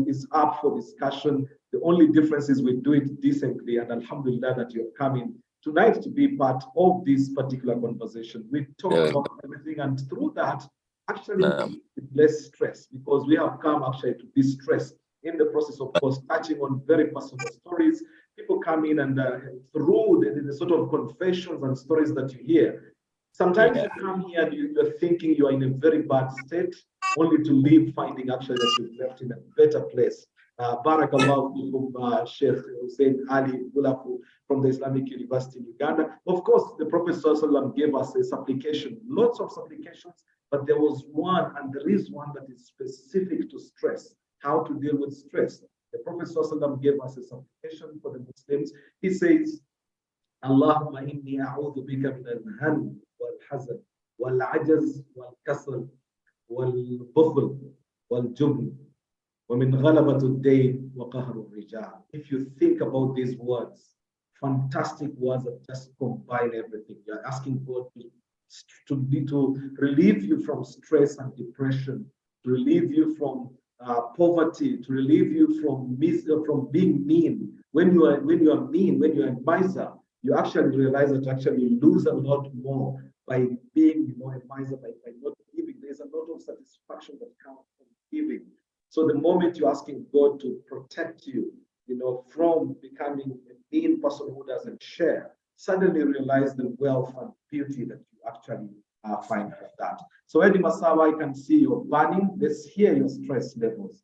is up for discussion. The only difference is we do it decently, and alhamdulillah that you're coming tonight to be part of this particular conversation. We talk about everything, and through that, actually live with less stress, because we have come actually to distress in the process, of course, touching on very personal stories. People come in and through the sort of confessions and stories that you hear, sometimes you come here and you're thinking you are in a very bad state, only to leave finding actually that you've left in a better place. Barakallahu fikum, Sheikh Hussein Ali Bulafu from the Islamic University in Uganda. Of course, the Prophet ﷺ gave us a supplication, lots of supplications, but there was one, and there is one that is specific to stress, how to deal with stress. The Prophet ﷺ gave us a supplication for the Muslims. He says, Allahumma inni a'udhu bika min al-ham wal-hazan wal-ajaz wal-kasal wal-bukhl wal-jubn wa min ghalabat ad-dayn wa qahr ar-rijal. If you think about these words, fantastic words that just combine everything. You're asking God to relieve you from stress and depression, to relieve you from poverty, to relieve you from being mean. When you are mean, when you're a miser, you actually realize that you lose a lot more by being, a miser, by not giving. There's a lot of satisfaction that comes from giving. So the moment you're asking God to protect you, from becoming a mean person who doesn't share, suddenly realize the wealth and beauty that you actually find from that. So Eddie Masawa, I can see you're burning. Let's hear your stress levels.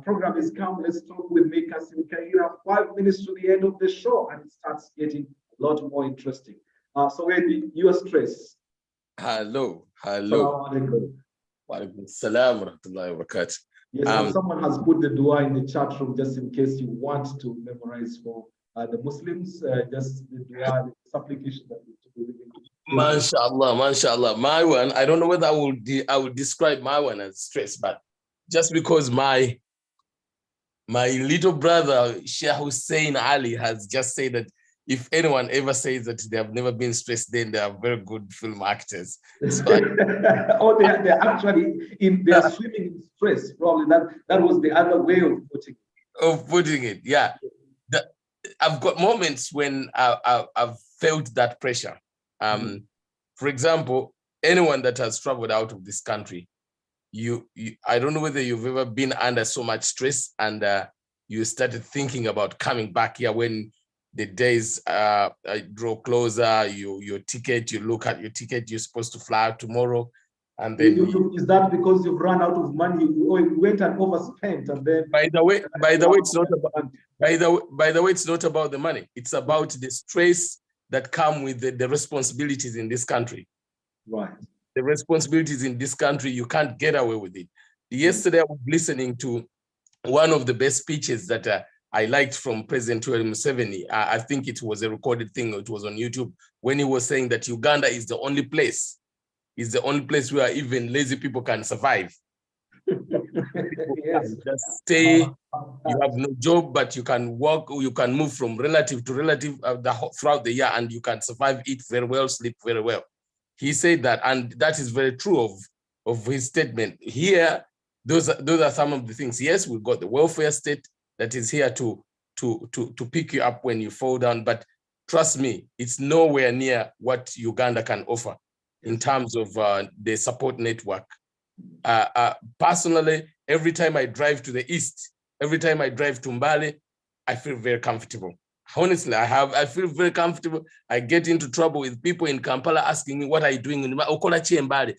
Program is come. Let's talk with me, Kassim Kayira. 5 minutes to the end of the show, and it starts getting a lot more interesting. So Eddie, your stress. Hello. Assalamu alaikum. Salam wa rahmatullahi wa barakatuh. Yes, and someone has put the dua in the chat room just in case you want to memorize for the Muslims, just the dua, the supplication that we to be living. Mashallah. My one, I don't know whether I would describe my one as stress, but just because my little brother, Sheikh Hussein Ali, has just said that if anyone ever says that they have never been stressed, then they are very good film actors. So they're actually they are swimming in stress. Probably that was the other way of putting it. Yeah. I've got moments when I've felt that pressure. For example, anyone that has traveled out of this country, I don't know whether you've ever been under so much stress and you started thinking about coming back here when the days draw closer. Your ticket, you look at your ticket, you're supposed to fly out tomorrow, and then is that because you've run out of money, or you went and overspent, and then by the way it's not about it's not about the money. It's about the stress that come with the responsibilities in this country. Right. The responsibilities in this country, you can't get away with it. Yesterday I was listening to one of the best speeches that I liked from President Museveni. I think it was a recorded thing. It was on YouTube when he was saying that Uganda is the only place where even lazy people can survive. Yes. Just stay. You have no job, but you can work. You can move from relative to relative throughout the year, and you can survive, eat very well, sleep very well. He said that, and that is very true of his statement. Here, those are some of the things. Yes, we've got the welfare state that is here to pick you up when you fall down, but trust me, it's nowhere near what Uganda can offer in terms of the support network. Personally, every time I drive to the east, every time I drive to Mbale, I feel very comfortable. Honestly, I feel very comfortable. I get into trouble with people in Kampala asking me, what are you doing in Mbale?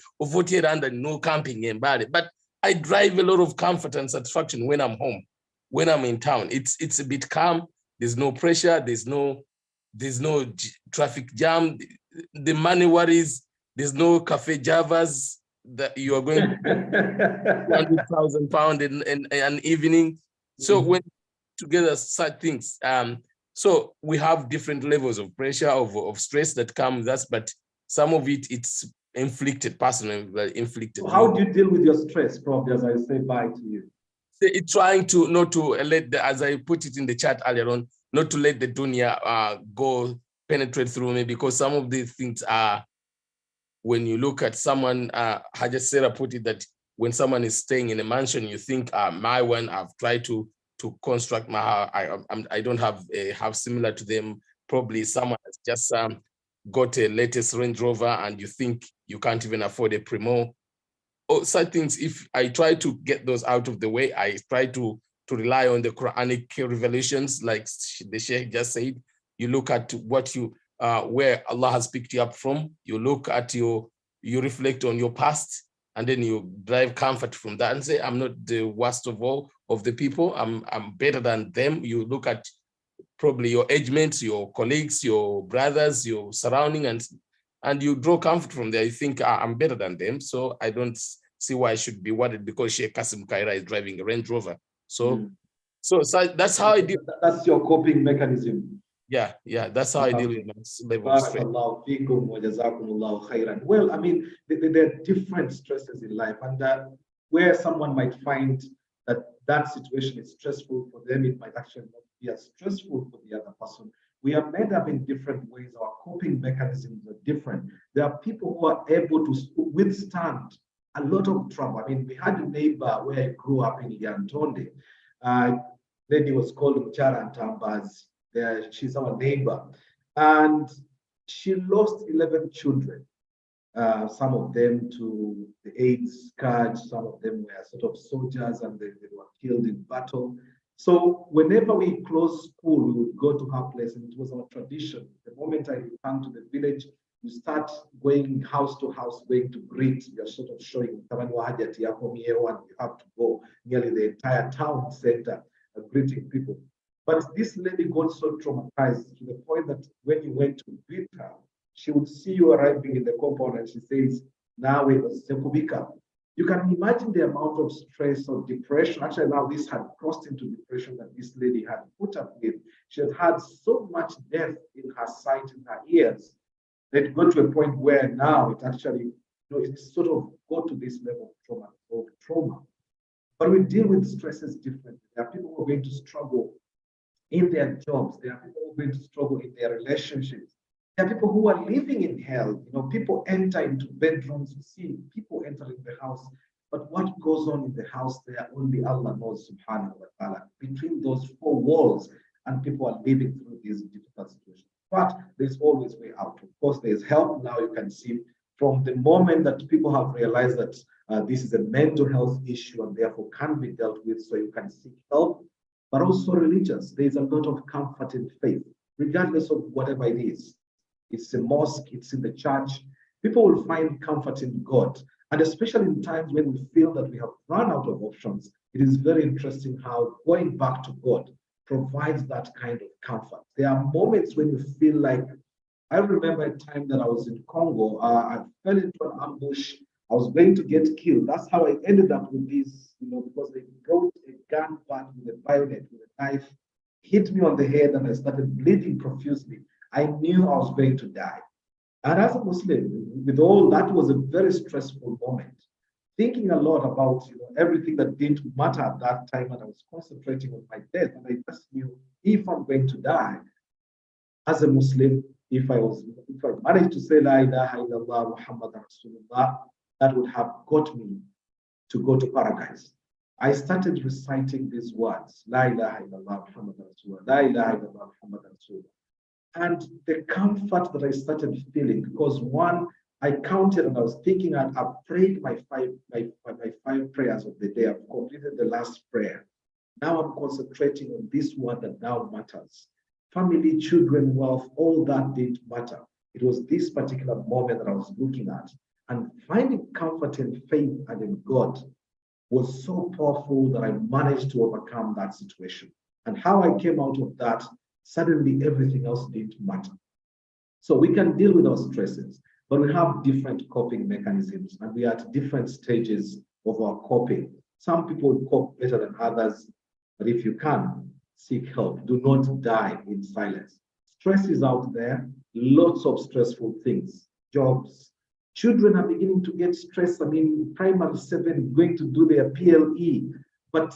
No camping in Mbale. But I drive a lot of comfort and satisfaction when I'm home, when I'm in town. It's a bit calm. There's no pressure. There's no traffic jam. The money worries. There's no cafe javas that you are going to £100,000 in an evening. So when together such things, so we have different levels of pressure, of stress that come with us, but some of it's inflicted, personally inflicted. So how do you deal with your stress, probably, as I say bye to you? Trying to not to let as I put it in the chat earlier on, not to let the dunya penetrate through me, because some of these things are, when you look at someone, Hajat Sarah put it that when someone is staying in a mansion, you think, my one, I've tried to construct my house. I don't have a house similar to them. Probably someone has just got a latest Range Rover and you think you can't even afford a Primo. such things, if I try to get those out of the way, I try to rely on the Quranic revelations, like the Sheikh just said. You look at what you, where Allah has picked you up from. You look at you reflect on your past, and then you derive comfort from that and say, I'm not the worst of all of the people. I'm better than them. You look at probably your age mates, your colleagues, your brothers, your surrounding, and you draw comfort from there. You think, I'm better than them, so I don't see why I should be worried because Sheikh Kassim Kayira is driving a Range Rover. So that's how I deal. That's your coping mechanism. Yeah, that's how I deal with my level of stress. Well, I mean, there are different stresses in life, and where someone might find that situation is stressful for them, it might actually not be as stressful for the other person. We are made up in different ways. Our coping mechanisms are different. There are people who are able to withstand a lot of trouble. I mean, we had a neighbor where I grew up in Yantonde. Lady was called Mchara Tambaz. She's our neighbor. And she lost 11 children. Some of them to the AIDS scourge, some of them were sort of soldiers and they were killed in battle. So whenever we closed school, we would go to her place, and it was our tradition. The moment I returned to the village, you start going house to house, going to greet. You're sort of showing and you have to go nearly the entire town center greeting people. But this lady got so traumatized to the point that when you went to greet her, she would see you arriving in the compound and she says, now it was Sekubika. You can imagine the amount of stress or depression. Actually, now this had crossed into depression that this lady had put up with. She had had so much death in her sight, in her ears, that it got to a point where now it actually, it sort of got to this level of trauma. But we deal with stresses differently. There are people who are going to struggle in their jobs. There are people who are going to struggle in their relationships. There are people who are living in hell. People enter into bedrooms, you see people entering the house, but what goes on in the house there, only Allah knows, subhanahu wa ta'ala, between those four walls, and people are living through these difficult situations. But there's always way out. Of course, there's help. Now you can see from the moment that people have realized that this is a mental health issue and therefore can be dealt with, so you can seek help, but also religious. There's a lot of comfort in faith, regardless of whatever it is. It's a mosque, it's in the church. People will find comfort in God. And especially in times when we feel that we have run out of options, it is very interesting how going back to God provides that kind of comfort. There are moments when you feel like, I remember a time that I was in Congo, I fell into an ambush, I was going to get killed. That's how I ended up with this, because they brought a gun back with a bayonet, with a knife, hit me on the head, and I started bleeding profusely. I knew I was going to die. And as a Muslim, with all that, was a very stressful moment. Thinking a lot about everything that didn't matter at that time, and I was concentrating on my death. And I just knew, if I'm going to die, as a Muslim, if I managed to say La ilaha illallah Muhammad Rasulullah, that would have got me to go to paradise. I started reciting these words, La ilaha illallah Muhammad Rasulullah, La ilaha illallah Muhammad Rasulullah. And the comfort that I started feeling, because one, I counted and I was thinking, I've prayed my five prayers of the day. I've completed the last prayer. Now I'm concentrating on this one that now matters. Family, children, wealth, all that didn't matter. It was this particular moment that I was looking at. And finding comfort in faith and in God was so powerful that I managed to overcome that situation. And how I came out of that, suddenly everything else didn't matter. So we can deal with our stresses, but we have different coping mechanisms, and we are at different stages of our coping. Some people cope better than others, but if you can, seek help. Do not die in silence. Stress is out there, lots of stressful things, jobs. Children are beginning to get stressed. I mean, primary 7 going to do their PLE, but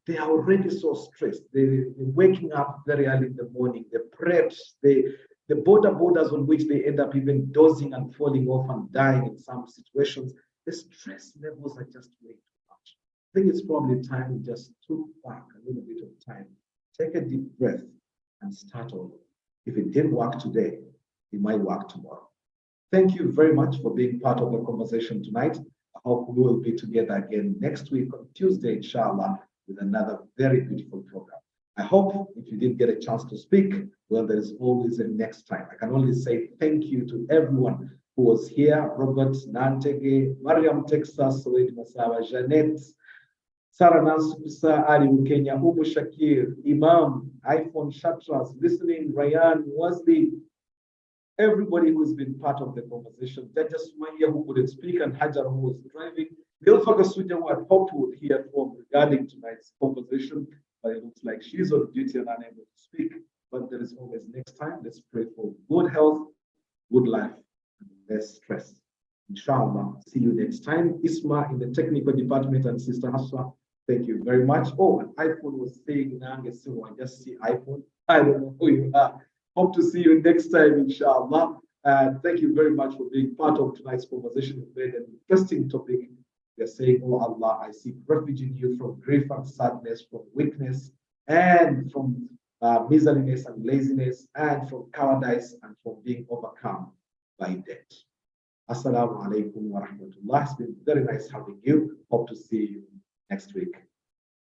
they are already so stressed. They're waking up very early in the morning, the preps, the borders on which they end up even dozing and falling off and dying in some situations. The stress levels are just way too much. I think it's probably time we just took back a little bit of time, take a deep breath and start over. If it didn't work today, it might work tomorrow. Thank you very much for being part of the conversation tonight. I hope we will be together again next week on Tuesday, inshallah, with another very beautiful program. I hope if you didn't get a chance to speak, well, there is always a next time. I can only say thank you to everyone who was here. Robert Nantege, Mariam Texas, Soedi Masawa, Jeanette, Sarah Nansukusa, Ali Kenya, Umu Shakir, Imam, iPhone Shatras, listening, Ryan, Wesley, everybody who's been part of the conversation. Jaja Sumaya, who couldn't speak, and Hajar, who was driving. Gilfaga Suja, who I hoped would hear from regarding tonight's conversation, but it looks like she's on duty and unable to speak. But there is always next time. Let's pray for good health, good life, and less stress. Inshallah. See you next time. Isma in the technical department and Sister Haswa, thank you very much. Oh, an iPhone was saying, I just see iPhone. I don't know who you are. Hope to see you next time, inshallah. And thank you very much for being part of tonight's conversation. We've made an interesting topic. We are saying, oh Allah, I seek refuge in you from grief and sadness, from weakness, and from miserliness and laziness, and from cowardice, and from being overcome by debt. Assalamu alaikum wa rahmatullah. It's been very nice having you. Hope to see you next week.